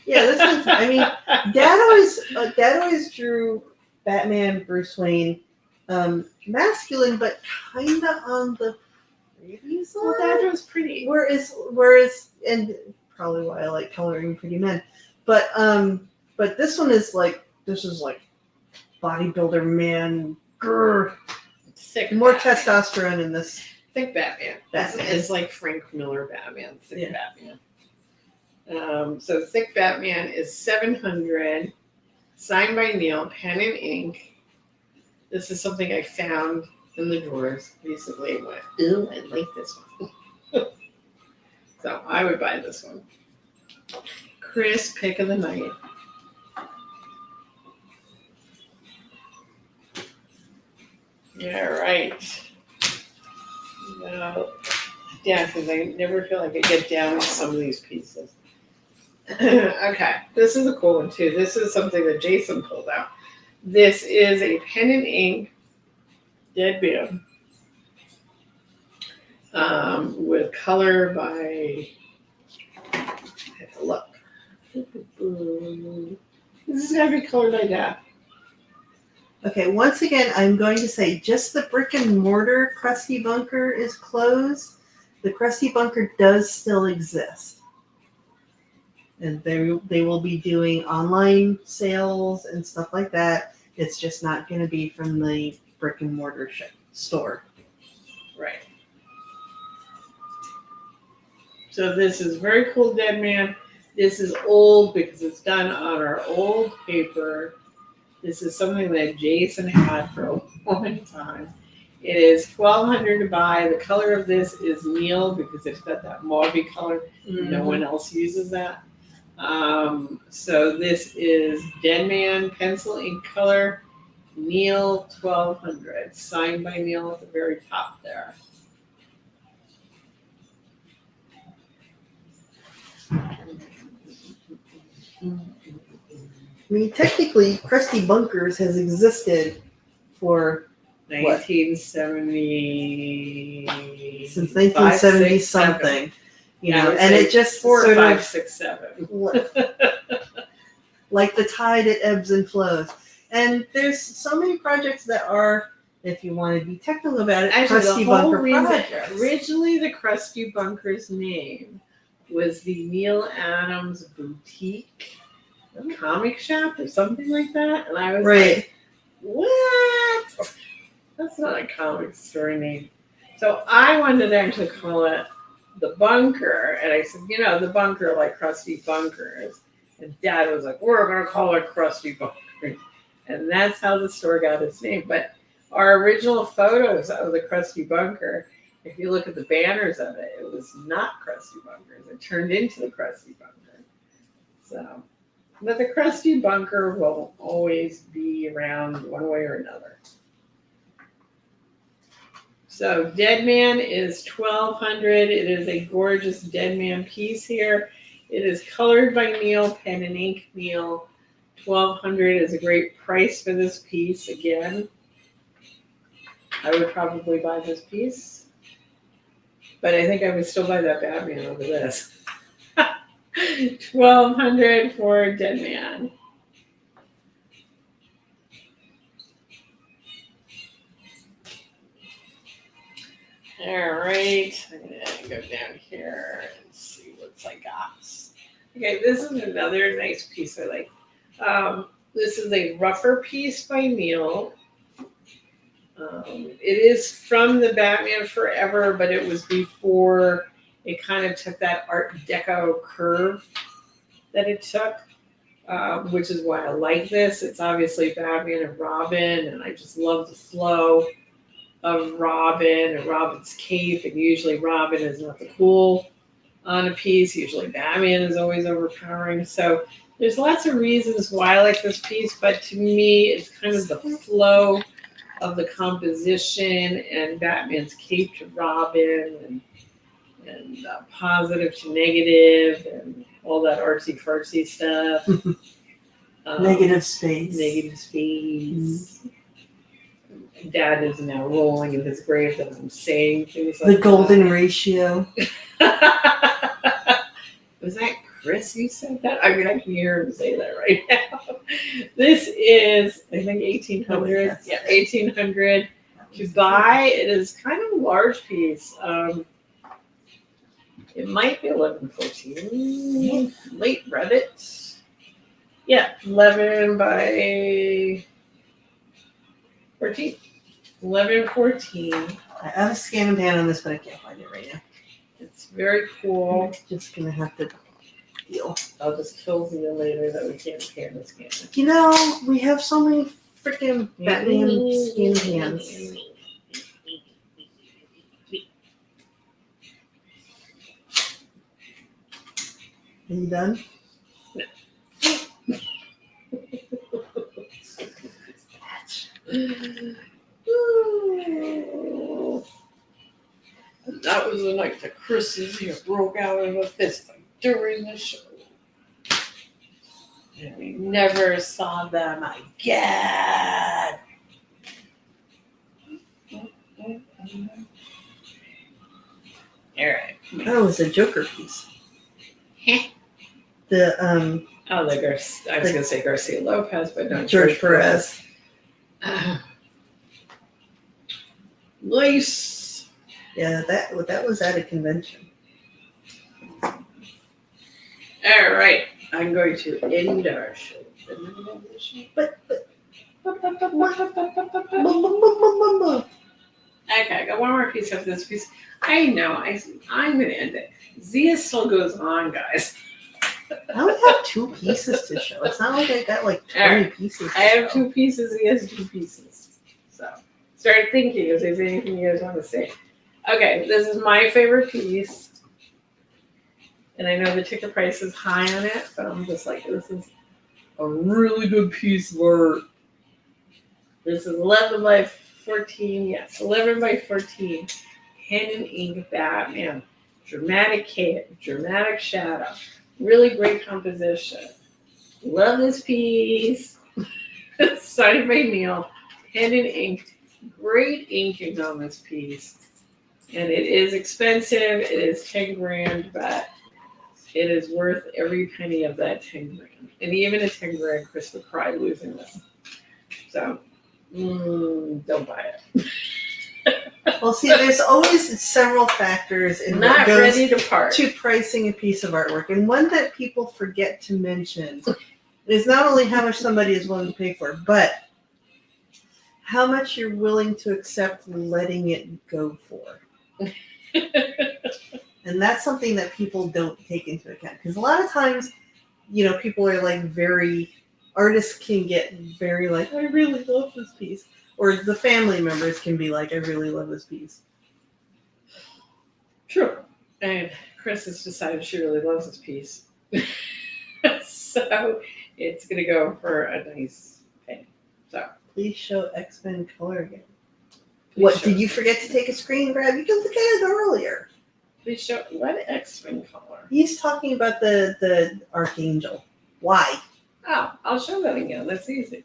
Yeah, this is. I mean, Dad always drew Batman, Bruce Wayne, masculine, but kind of on the pretty side. Well, Dad was pretty. Whereas, and probably why I like coloring pretty men, but this one is like bodybuilder man, sick, more Batman. Testosterone in this. Thick Batman. It's like Frank Miller Batman. Thick Batman. So Thick Batman is $700, signed by Neal, pen and ink. This is something I found in the drawers recently and went, ooh, I like this one. So I would buy this one. Chris, pick of the night. All right. Now, yeah, because I never feel like I get down with some of these pieces. Okay, this is a cool one too. This is something that Jason pulled out. This is a pen and ink dead man with color by, I have to look. This is gotta be colored by Dad. Okay, once again, I'm going to say just the brick and mortar Krusty Bunker is closed. The Krusty Bunker does still exist. And they will be doing online sales and stuff like that. It's just not going to be from the brick and mortar store. Right. So this is very cool, Dead Man. This is old because it's done on our old paper. This is something that Jason had for a long time. It is $1,200 to buy. The color of this is Neal because it's got that mauvey color. Mm-hmm. No one else uses that. So this is Dead Man pencil ink color, Neal 1200, signed by Neal at the very top there. I mean, technically, Krusty Bunkers has existed for 1970 since 1970 something. You know, and it just 4, sort 5, of 6, 7. like the tide, it ebbs and flows. And there's so many projects that are, if you want to be technical about it, actually, Krusty Bunker projects. Originally, the Krusty Bunker's name was the Neal Adams Boutique comic shop or something like that, and I was like, "What? That's not a comic story name." So I wanted to actually call it the Bunker, and I said, the Bunker, like Krusty Bunkers. And Dad was like, we're going to call it Krusty Bunker. And that's how the store got its name. But our original photos of the Krusty Bunker, if you look at the banners of it, it was not Krusty Bunkers. It turned into the Krusty Bunker. So, but the Krusty Bunker will always be around one way or another. So Dead Man is $1,200. It is a gorgeous Dead Man piece here. It is colored by Neal, pen and ink Neal. $1,200 is a great price for this piece. Again, I would probably buy this piece, but I think I would still buy that Batman over this. $1,200 for Dead Man. All right, I'm gonna go down here and see what I got. Okay, this is another nice piece I like. This is a rougher piece by Neal. It is from the Batman Forever, but it was before it kind of took that Art Deco curve that it took, which is why I like this. It's obviously Batman and Robin, and I just love the flow of Robin and Robin's cape, and usually Robin is not the cool on a piece. Usually Batman is always overpowering. So there's lots of reasons why I like this piece, but to me it's kind of the flow of the composition and Batman's cape to Robin and positive to negative and all that artsy fartsy stuff. Negative space. Negative space. Mm-hmm. Dad is now rolling in his grave that I'm saying things like the golden ratio. Was that Chris who said that? I mean, I can hear him say that right now. This is, I think, 1800. Yeah, 1800 to buy. It is kind of a large piece. It might be 1114. Late Reddit. Yeah, 11 by 14. 1114. I have a scan and pan on this, but I can't find it right now. It's very cool. I'm just gonna have to deal. I'll just kill you later that we can't scan the scanner. You know, we have so many freaking Batman skin hands. Are you done? That was the night that Chris's ear broke out in a fist fight during the show. And we never saw them again. Alright. Oh, it's a Joker piece. The I was gonna say Garcia Lopez, but no, George Perez. Nice. Yeah, that was at a convention. All right, I'm going to end our show. But Okay, I got one more piece of this piece. I know, I'm going to end it. Zia still goes on, guys. I only have 2 pieces to show. It's not like I got like 20 pieces. I have 2 pieces. He has 2 pieces. So, start thinking if there's anything you guys want to say. Okay, this is my favorite piece. And I know the ticket price is high on it, but I'm just like, this is a really good piece of art. This is 11 by 14. Yes, 11 by 14. Pen and ink Batman. Dramatic cape, dramatic shadow. Really great composition. Love this piece. Signed by Neal. Pen and ink. Great inking on this piece. And it is expensive. It is 10 grand, but it is worth every penny of that 10 grand. And even a 10 grand, Chris would cry losing this. So, don't buy it. Well, see, there's always several factors in what Not goes ready to part. to pricing a piece of artwork. And one that people forget to mention is not only how much somebody is willing to pay for it, but how much you're willing to accept letting it go for. And that's something that people don't take into account. Because a lot of times, people are like artists can get very like, I really love this piece. Or the family members can be like, I really love this piece. True. And Chris has decided she really loves this piece. So it's going to go for a nice penny. So Please show X-Men color again. please show- Did you forget to take a screen grab? You can look at it earlier. Please show what X-Men color. He's talking about the Archangel. Why? Oh, I'll show that again. That's easy.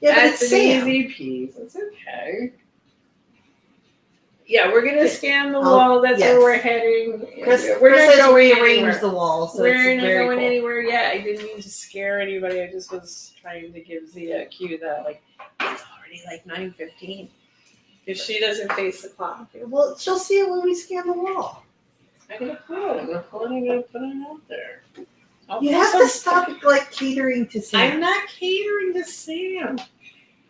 Yeah, but That's it's an Sam. easy piece. It's okay. Yeah, we're gonna scan the I'll- wall. That's yes. where we're heading. Chris We're not has going rearranged anywhere. the wall, so We're it's not very going cool. anywhere yet. I didn't mean to scare anybody. I just was trying to give Zia a cue that it's already like 9:15. If she doesn't face the clock, Well, she'll see it when we scan the wall. I'm gonna pull it. I'm gonna pull it. I'm gonna put it out there. You have to stop catering to Sam. I'm not catering to Sam.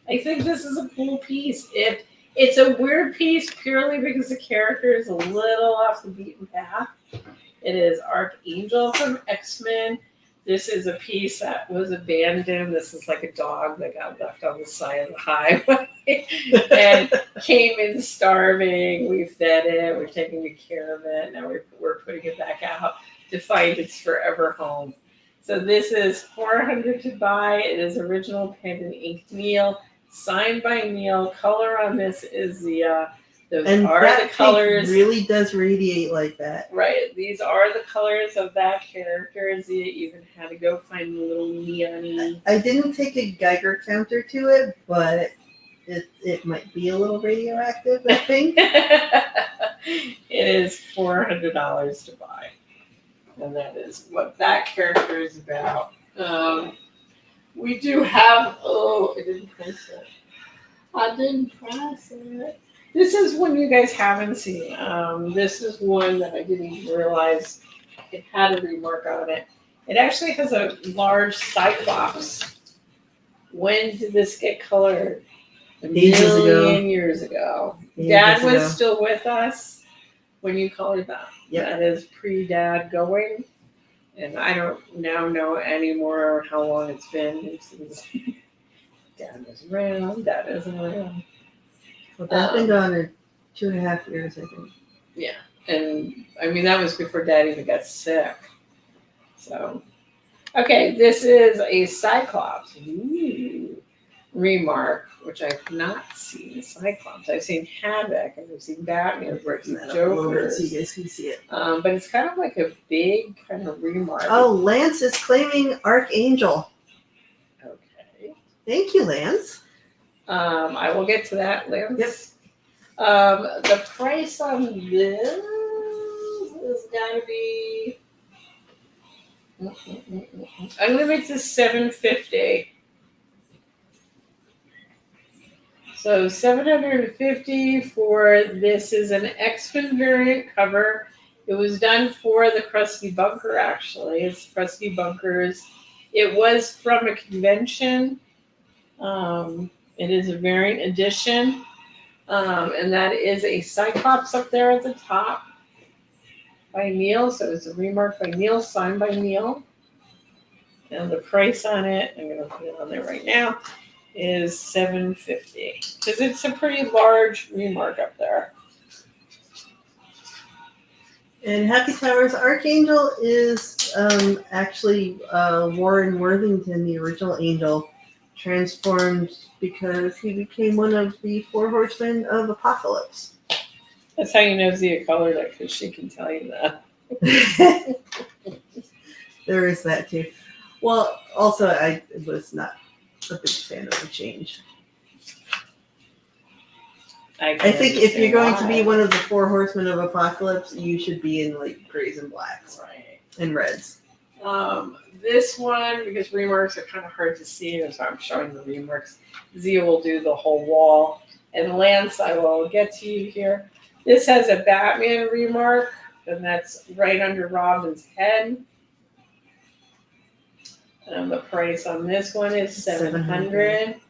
I think this is a cool piece. It's a weird piece purely because the character is a little off the beaten path. It is Archangel from X-Men. This is a piece that was abandoned. This is like a dog that got left on the side of the highway and came in starving. We fed it. We're taking good care of it. Now we're putting it back out to find its forever home. So this is $400 to buy. It is original pen and ink Neal, signed by Neal. Color on this is those and are that the colors. really does radiate like that. Right, these are the colors of that character. Zia even had to go find the little neon. I didn't take a Geiger counter to it, but it might be a little radioactive, I think. It is $400 to buy. And that is what that character is about. We do have, I didn't press it. I didn't press it. This is one you guys haven't seen. This is one that I didn't even realize it had a remark on it. It actually has a large Cyclops. When did this get colored? A million years ago. Dad was still with us when you colored that. Yep. That is pre-Dad going. And I don't now know anymore how long it's been since Dad was around. Dad isn't around. Well, that's been gone in 2.5 years, I think. Yeah, and I mean that was before Dad even got sick. So, okay, this is a Cyclops. Ooh. Remark, which I've not seen Cyclops. I've seen Havoc and I've seen Batman versus That up a little bit Joker. so you guys can see it. But it's kind of like a big kind of remark. Oh, Lance is claiming Archangel. Okay. Thank you, Lance. I will get to that, Lance. Yep. The price on this is gotta be. I'm gonna make this $750. So $750 for this is an X-Men variant cover. It was done for the Krusty Bunker, actually. It's Krusty Bunker's. It was from a convention. It is a variant edition. And that is a Cyclops up there at the top by Neal. So it's a remark by Neal, signed by Neal. And the price on it, I'm going to put it on there right now, is $750 because it's a pretty large remark up there. And Happy Towers Archangel is actually Warren Worthington, the original Angel, transformed because he became one of the 4 horsemen of Apocalypse. That's how you know Zia colored it, because she can tell you that. There is that too. Well, also I was not a big fan of the change. I think if you're going to be one of the 4 horsemen of Apocalypse, you should be in like grays and blacks, Right. and reds. This one, because remarks are kind of hard to see, that's why I'm showing the remarks. Zia will do the whole wall. And Lance, I will get to you here. This has a Batman remark, and that's right under Robin's head. And the price on this one is $700.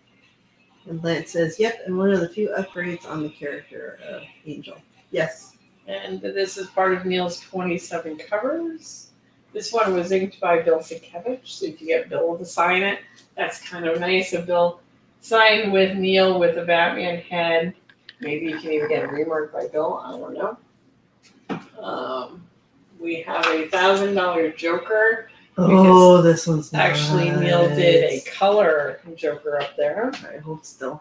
And Lance says, yep, and one of the few upgrades on the character of Angel. Yes. And this is part of Neal's 27 covers. This one was inked by Bill Sienkiewicz, so you can get Bill to sign it. That's kind of nice. A Bill signed with Neal with a Batman head. Maybe you can even get a remark by Bill. I don't know. We have a $1,000 Joker. Oh, this one's Actually, nice. Neal did a color Joker up there. I hold still.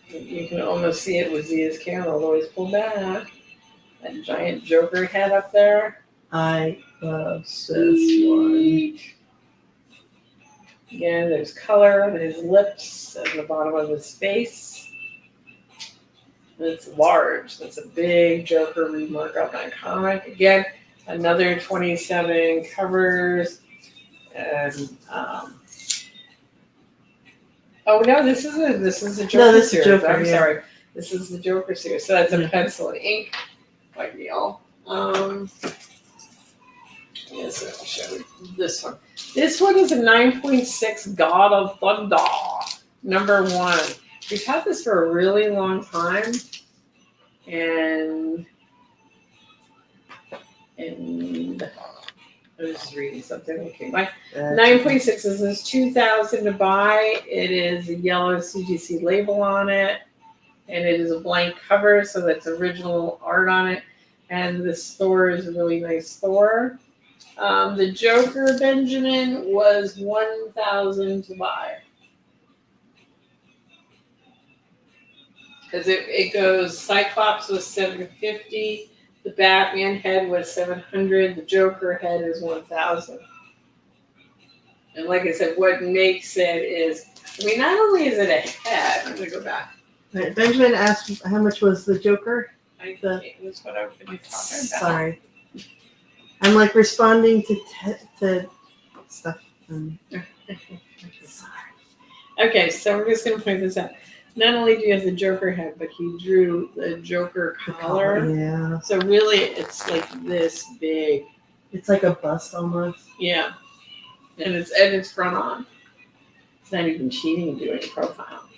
You can almost see it with Zia's camera, although he's pulled back. That giant Joker head up there. I love this one. Again, there's color on his lips and the bottom of his face. And it's large. That's a big Joker remark on that comic. Again, another 27 covers. And oh no, this is a Joker this is series. Joker, I'm yeah. sorry. This is the Joker series. So that's a Yeah. pencil and ink by Neal. Yes, I'll show you this one. This one is a 9.6 God of Thunder, #1. We've had this for a really long time, and I was just reading something. Okay, my 9.6 is this $2,000 to buy. It is a yellow CGC label on it, and it is a blank cover, so that's original art on it. And this Thor is a really nice Thor. The Joker Benjamin was $1,000 to buy. Because it goes, Cyclops was $750, the Batman head was $700, the Joker head is $1,000. And like I said, what makes it is, I mean, not only is it a head, I'm going to go back. Right, Benjamin asked how much was the Joker? I think it was what I was going to talk about. Sorry. I'm like responding to stuff. Sorry. Okay, so we're just going to point this out. Not only do you have the Joker head, but he drew the Joker collar. Yeah. So really, it's like this big. It's like a bust almost. Yeah, and it's front on. It's not even cheating doing a profile.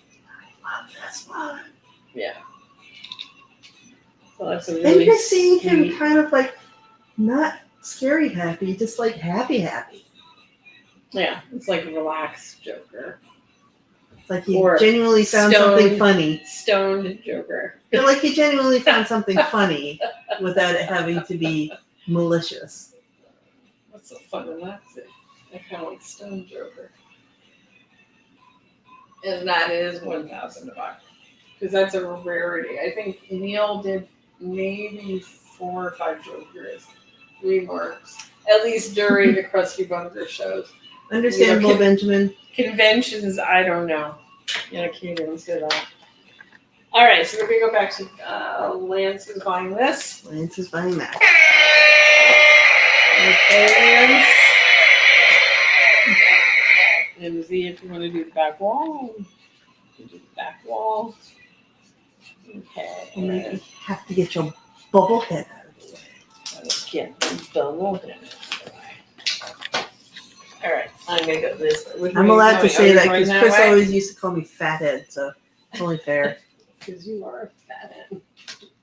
I love this one. Yeah. So that's a And really you're seeing him sweet- kind of like not scary happy, just like happy happy. Yeah, it's like a relaxed Joker. It's like he Or genuinely found something funny. Stoned Joker. But like he genuinely found something funny without it having to be malicious. What's so fun in that? I kind of like Stoned Joker. And that is $1,000. Because that's a rarity. I think Neal did maybe 4 or 5 Jokers. 3 more. At least during the Krusty Bunker shows. Understandable, Benjamin. Conventions, I don't know. Yeah, I can't even say that. All right, so we're going to go back to Lance is buying this. Lance is buying that. Okay, Lance. And see if you want to do the back wall. You do the back wall. Okay. You maybe have to get your bubble head out of the way. Let's get the bubble head out of the way. All right, I'm going to go this way. I'm allowed to say that because Chris way? always used to call me fathead, so it's only fair. Because you are a fathead.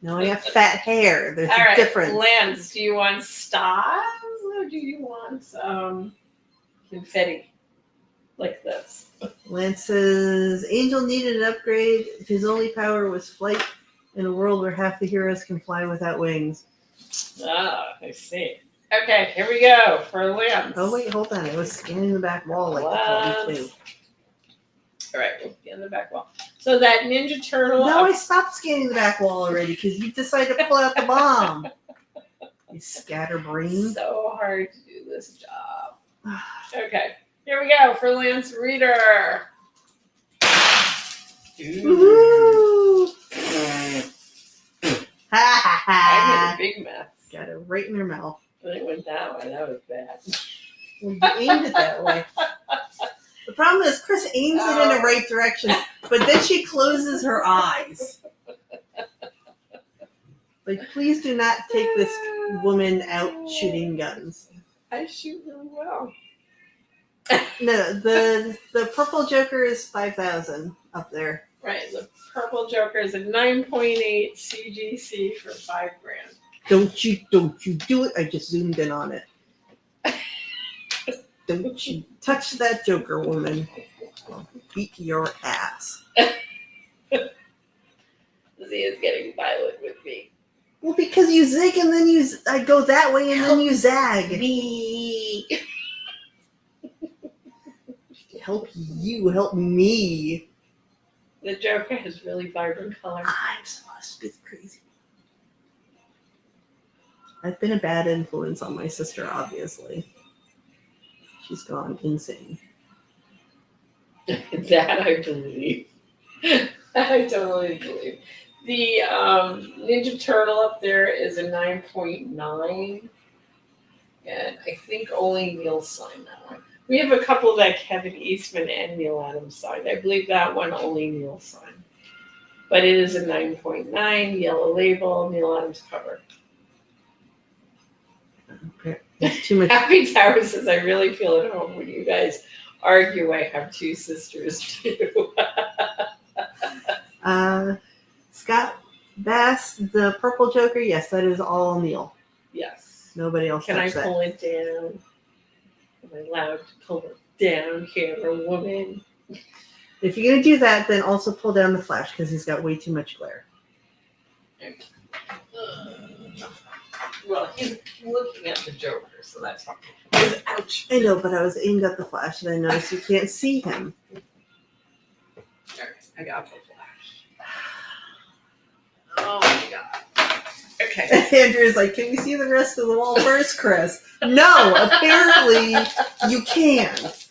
No, I got fat hair. There's All a right, difference. Lance, do you want stars or do you want confetti like this? Lance says, Angel needed an upgrade. His only power was flight in a world where half the heroes can fly without wings. Ah, I see. Okay, here we go for Lance. Oh, wait, hold on. I was scanning the back wall like you told me to. All right, we'll get in the back wall. So that Ninja Turtle. No, I stopped scanning the back wall already because you decided to pull out the bomb. You scatterbrain. So hard to do this job. Okay, here we go for Lance Reader. Woohoo! Ha ha I ha! made a big mess. Got it right in her mouth. When it went that way, that was bad. Well, you aimed it that way. The problem is Chris aims it in the right direction, but then she closes her eyes. Like, please do not take this woman out shooting guns. I shoot really well. No, the purple Joker is 5,000 up there. Right, the purple Joker is a 9.8 CGC for $5,000. Don't you do it? I just zoomed in on it. Don't you touch that Joker, woman. I'll beat your ass. Z is getting violent with me. Well, because you zig and then I go that way and then you zag. Me. Help you, help me. The Joker has really vibrant color. I'm supposed to be the crazy one. I've been a bad influence on my sister, obviously. She's gone insane. That I believe. I totally believe. The Ninja Turtle up there is a 9.9. And I think only Neal signed that one. We have a couple that Kevin Eastman and Neal Adams signed. I believe that one only Neal signed. But it is a 9.9, yellow label, Neal Adams cover. Okay. There's too much. Happy Tower says, I really feel at home when you guys argue. I have 2 sisters too. Scott Bass, the purple Joker, yes, that is all Neal. Yes. Nobody else Can I touched that. pull it down? Am I allowed to pull it down, camera woman? If you're going to do that, then also pull down the flash because he's got way too much glare. Well, he's looking at the Joker, so that's fine. Ouch. I know, but I was aimed at the flash and I noticed you can't see him. Alright, I got the flash. Oh my god. Okay. Andrew's like, can we see the rest of the wall first, Chris? No, apparently you can't.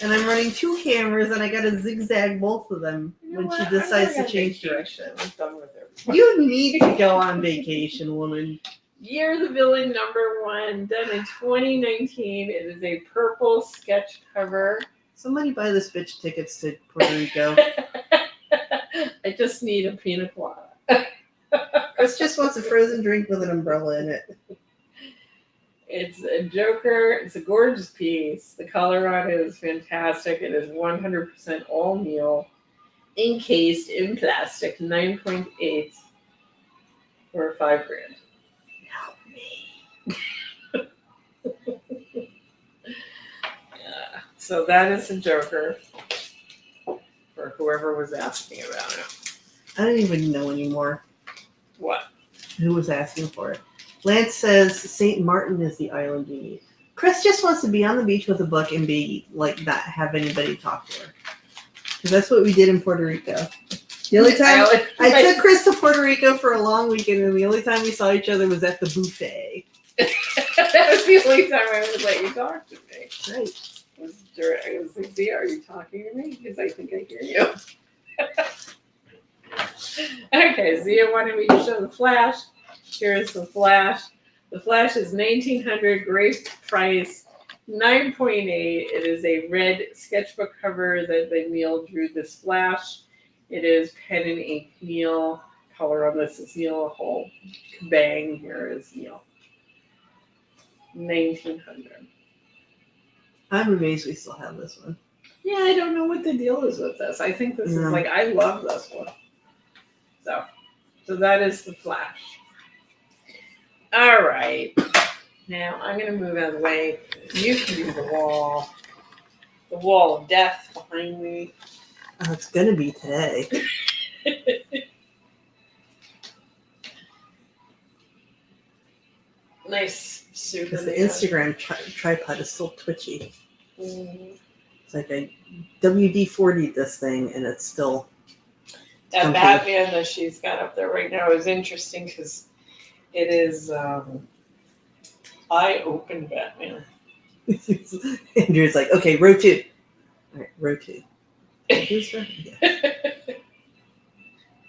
And I'm running 2 cameras and I gotta zigzag both of them when she decides to change direction. I'm done with everything. You need to go on vacation, woman. Year the Villain #1, done in 2019. It is a purple sketch cover. Somebody buy this bitch tickets to Puerto Rico. I just need a pina colada. Chris just wants a frozen drink with an umbrella in it. It's a Joker. It's a gorgeous piece. The color on it is fantastic. It is 100% all Neal, encased in plastic, 9.8 for $5,000. Help me. So that is a joker for whoever was asking about it. I don't even know anymore What? who was asking for it. Lance says St. Martin is the island you need. Chris just wants to be on the beach with a book and be like not have anybody talk to her. Because that's what we did in Puerto Rico. The only time I took Chris to Puerto Rico for a long weekend, and the only time we saw each other was at the buffet. That was the only time I would let you talk to me. Right. I was like, Zia, are you talking to me? Because I think I hear you. Okay, Zia wanted me to show the flash. Here's the flash. The flash is 1900, great price, 9.8. It is a red sketchbook cover that Neal drew this flash. It is pen and ink Neal. Color on this is Neal. A whole bang here is Neal. 1900. I'm amazed we still have this one. Yeah, I don't know what the deal is with this. I think this is like, I love this one. So that is the flash. All right. Now I'm going to move out of the way. You can do the wall of death behind me. Oh, it's going to be today. Nice soup. Because the Instagram tripod is still twitchy. Mm-hmm. It's like I WD-40'd this thing and it's still... That Batman that she's got up there right now is interesting because it is eye-open Batman. Andrew's like, okay, row 2. All right, row 2. Yeah.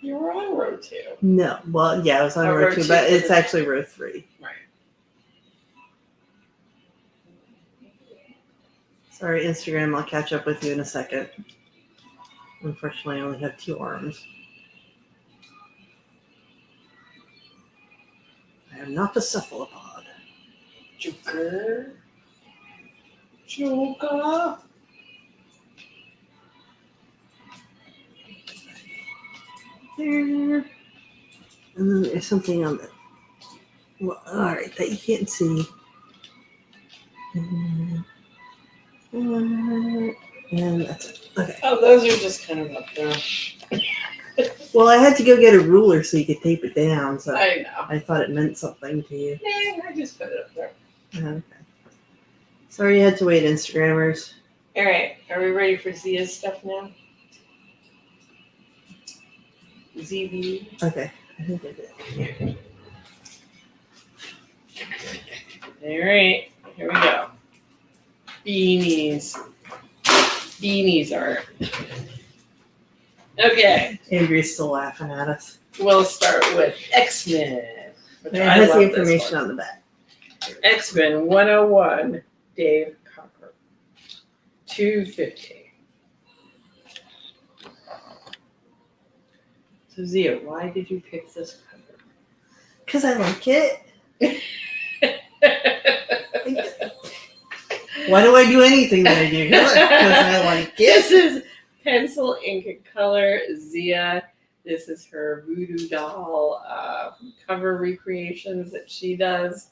You were on row 2. No, well, yeah, I was on row 2, but it's actually row 3. Right. Sorry, Instagram, I'll catch up with you in a second. Unfortunately, I only have 2 arms. I am not the cephalopod. Joker. There. And then there's something on the... Well, alright, that you can't see. And that's it. Okay. Oh, those are just kind of up there. Well, I had to go get a ruler so you could tape it down, so I know. I thought it meant something to you. Yeah, I just put it up there. Okay. Sorry you had to wait, Instagrammers. All right, are we ready for Zia's stuff now? ZB. Okay, I think I did. All right, here we go. Beanies. Beanies art. Okay. Andrew's still laughing at us. We'll start with X-Men. It has the information on the back. X-Men 101, Dave Cocker. $2.50. So Zia, why did you pick this cover? Because I like it. Why do I do anything that I do? Because I like it. This is pencil ink and color Zia. This is her voodoo doll cover recreations that she does.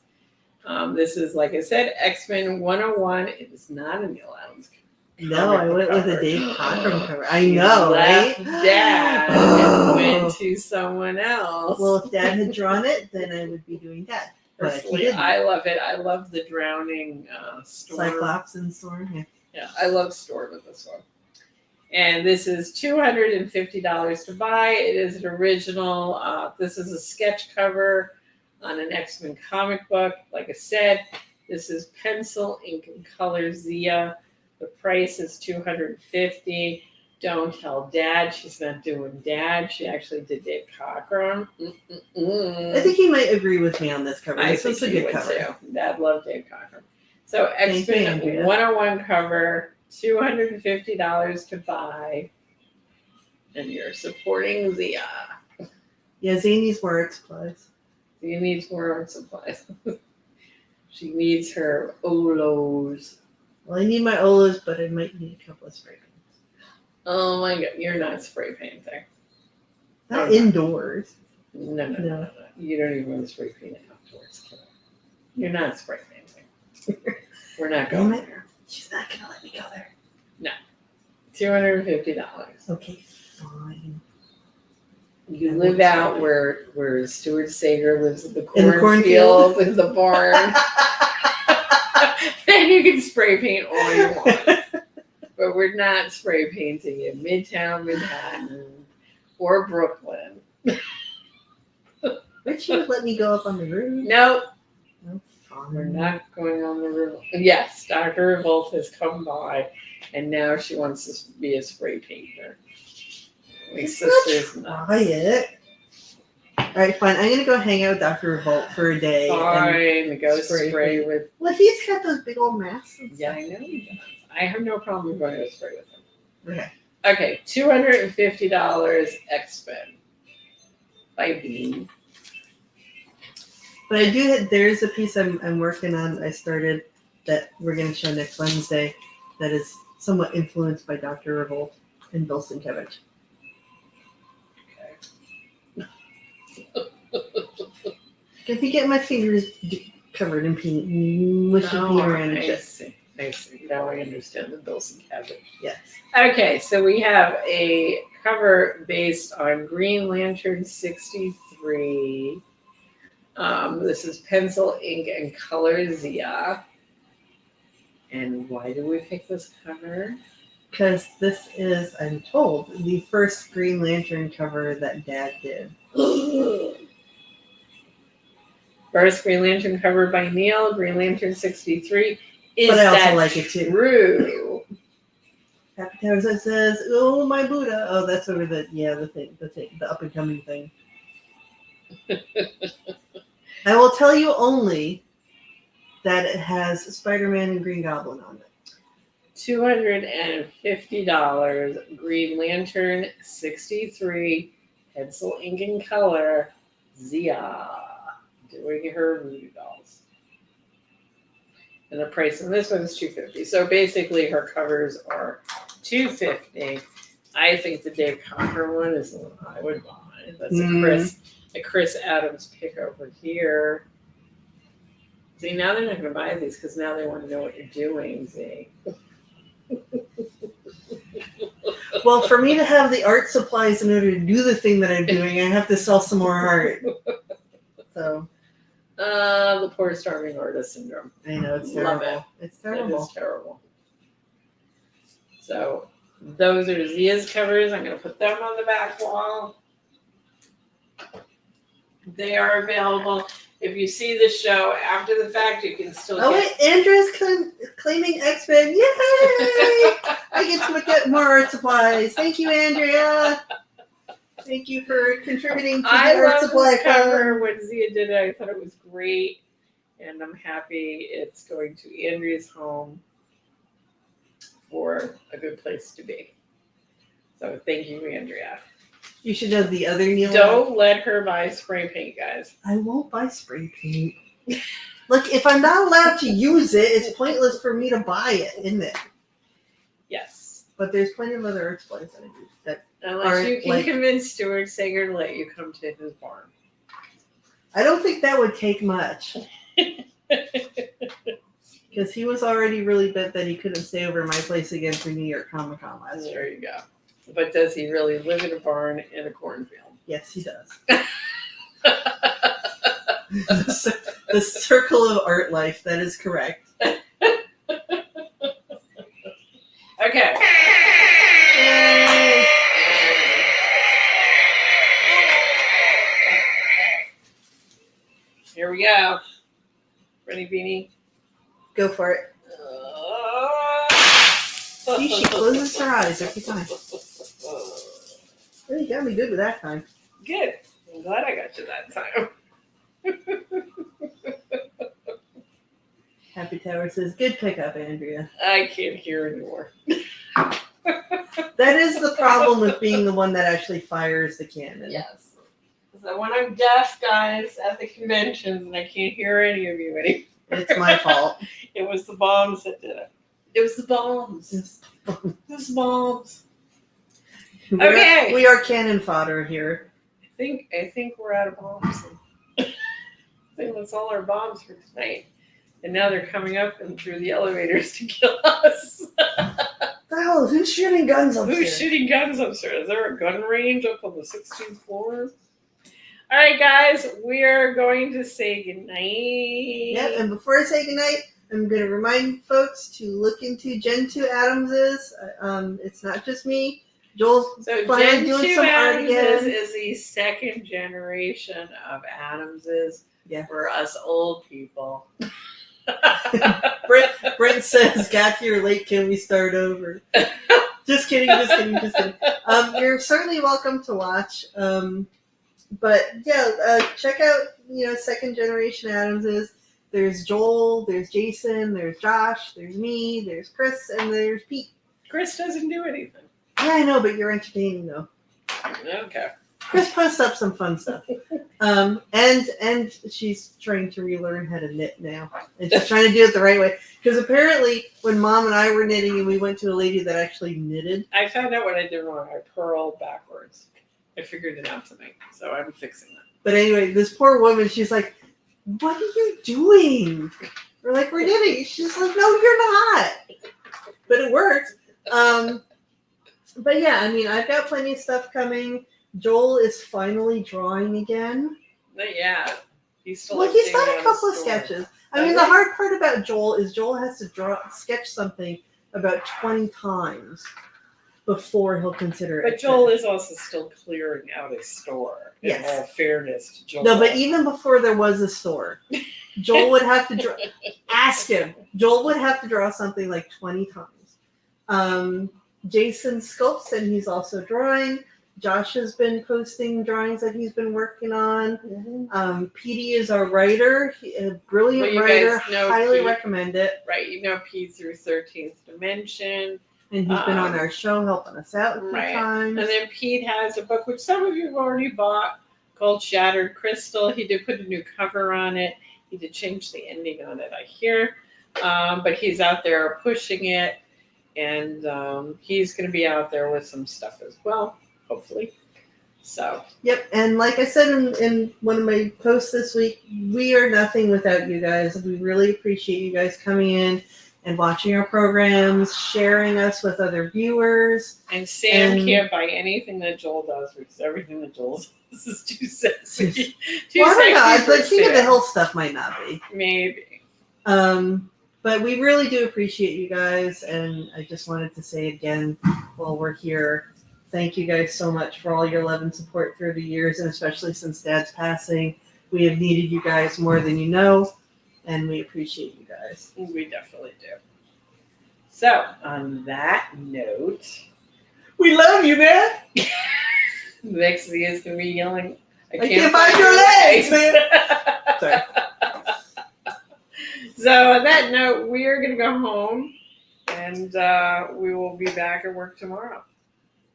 This is, like I said, X-Men 101. It is not a Neal Adams cover. No, I went with a Dave Cockrum cover. I know, right? Dad and went to someone else. Well, if Dad had drawn it, then I would be doing Dad. But he Personally, didn't. I love it. I love the drowning Storm. Cyclops and Storm. Yeah. Yeah, I love Storm with this one. And this is $250 to buy. It is an original. This is a sketch cover on an X-Men comic book. Like I said, this is pencil, ink, and color Zia. The price is $250. Don't tell Dad. She's not doing Dad. She actually did Dave Cockrum. I think he might agree with me on this cover. This is a good cover. Too. Dad loved Dave Cockrum. So X-Men 101 cover, $250 to buy. And you're supporting Zia. Yeah, Zia needs more art supplies. Zia needs more art supplies. She needs her Olos. Well, I need my Olas, but I might need a couple of spray paints. Oh my God, you're not spray painting. Not indoors. No. You don't even want to spray paint outdoors. You're not spray painting. We're not going there. She's not going to let me go there. $250. Okay, fine. You I live won't out say where Stuart Sager lives in the In the cornfield? cornfield in the barn. Then you can spray paint all you want. But we're not spray painting in Midtown Manhattan or Brooklyn. Would you let me go up on the roof? No, No, fine. we're not going on the roof. Yes, Dr. Revolt has come by, and now she wants to be a spray painter. My sister's not. Try it. All right, fine. I'm gonna go hang out with Dr. Revolt for a day. And Fine, go spray spray paint. with. well, he's got those big old masks. And Yeah, I know he does. I have no problem going to spray with him. Okay. Okay, $250 X-Men by Bean. But I do. There's a piece I'm working on. I started that we're gonna show next Wednesday. That is somewhat influenced by Dr. Revolt and Bill Sienkiewicz. If you get my fingers covered in paint, mushy paint around and I shit. see. I see. Now I understand the Bills and Cabbage. Yes. Okay, so we have a cover based on Green Lantern 63. This is pencil, ink, and color Zia. And why did we pick this cover? Because this is, I'm told, the first Green Lantern cover that Dad did. First Green Lantern cover by Neal, Green Lantern 63. Is But I also that like it too. true? Happy Towers that says, "Oh my Buddha." Oh, that's over the the up and coming thing. I will tell you only that it has Spider-Man and Green Goblin on it. $250. Green Lantern 63. Pencil, ink, and color. Zia. Doing her voodoo dolls. And the price on this one is $250. So basically her covers are $250. I think the Dave Cocker one is the one I would buy. That's a Chris Adams pick over here. See, now they're not going to buy these because now they want to know what you're doing, Z. Well, for me to have the art supplies in order to do the thing that I'm doing, I have to sell some more art. So. The poor starving artist syndrome. I know, it's Love terrible. It's terrible. It is terrible. So those are Zia's covers. I'm going to put them on the back wall. They are available. If you see the show after the fact, you can still wait, Andrew's claiming X-Men. Yay! I get to get more art supplies. Thank you, Andrea. Thank you for contributing to the art supply cover. fund. When Zia did it, I thought it was great. And I'm happy it's going to Andrea's home for a good place to be. So thank you, Andrea. You should have the other Neal. Don't let her buy spray paint, guys. I won't buy spray paint. Look, if I'm not allowed to use it, it's pointless for me to buy it, isn't it? Yes. But there's plenty of other art supplies that I use. Unless you can convince Stuart Sager to let you come to his barn. I don't think that would take much. Because he was already really bent that he couldn't stay over at my place again for New York Comic Con last year. There you go. But does he really live in a barn in a cornfield? Yes, he does. The circle of art life, that is correct. Okay. Yay. Here we go. Ready, Beanie? Go for it. See, she closes her eyes every time. Well, you got me good with that time. Good. I'm glad I got you that time. Happy Tower says, good pickup, Andrea. I can't hear anymore. That is the problem with being the one that actually fires the cannon. Yes. So when I'm deaf, guys, at the conventions, and I can't hear any of you anymore. It's my fault. It was the bombs that did it. It was the bombs. It was bombs. Okay. We are cannon fodder here. I think we're out of bombs. I think that's all our bombs for tonight. And now they're coming up and through the elevators to kill us. the hell? Who's shooting guns upstairs? Who's shooting guns upstairs? Is there a gun range up on the 16th floor? All right, guys, we are going to say goodnight. Yep, and before I say goodnight, I'm going to remind folks to look into Gen 2 Adams's. It's not just me. Joel's So finally Gen doing 2 some art Adamses again. is the second generation of Adamses Yeah. for us old people. Brent says, got here late, can we start over? Just kidding. You're certainly welcome to watch. But yeah, check out, second generation Adamses. There's Joel, there's Jason, there's Josh, there's me, there's Chris, and there's Pete. Chris doesn't do anything. Yeah, I know, but you're entertaining though. Okay. Chris posts up some fun stuff. And she's trying to relearn how to knit now. And she's trying to do it the right way. Because apparently when Mom and I were knitting and we went to a lady that actually knitted. I found out what I did wrong. I purled backwards. I figured it out tonight. So I'm fixing that. But anyway, this poor woman, she's like, what are you doing? We're like, we're knitting. She's like, no, you're not. But it worked. But yeah, I mean, I've got plenty of stuff coming. Joel is finally drawing again. But yeah. He's still He's got a couple of sketches. I mean, the hard part about Joel is Joel has to sketch something about 20 times before he'll consider it. But Joel is also still clearing out his store. Yes. In all fairness to Joel. No, but even before there was a store, Joel would have to draw. Ask him. Joel would have to draw something like 20 times. Jason sculpts and he's also drawing. Josh has been posting drawings that he's been working on. Mm-hmm. Petey is our writer, a brilliant writer. Highly recommend it. Right, Pete through 13th Dimension. And he's been on our show helping us out a few times. And then Pete has a book, which some of you have already bought, called Shattered Crystal. He did put a new cover on it. He did change the ending on it, I hear. But he's out there pushing it. And he's going to be out there with some stuff as well, hopefully. So. Yep. And like I said in one of my posts this week, we are nothing without you guys. We really appreciate you guys coming in and watching our programs, sharing us with other viewers. And Sam can't buy anything that Joel does because everything that Joel does is too sexy. Well, I don't know. Like King of the Hill stuff might not be. Maybe. But we really do appreciate you guys, and I just wanted to say again, while we're here, thank you guys so much for all your love and support through the years, and especially since Dad's passing. We have needed you guys more than you know, and we appreciate you guys. We definitely do. So, on that note, we love you, man. Next thing is going to be yelling, I can't find your legs, man. Sorry. So, on that note, we are going to go home, and we will be back at work tomorrow.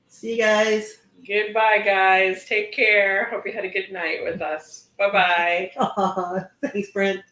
See you guys. Goodbye, guys. Take care. Hope you had a good night with us. Bye-bye. Thanks, Brent.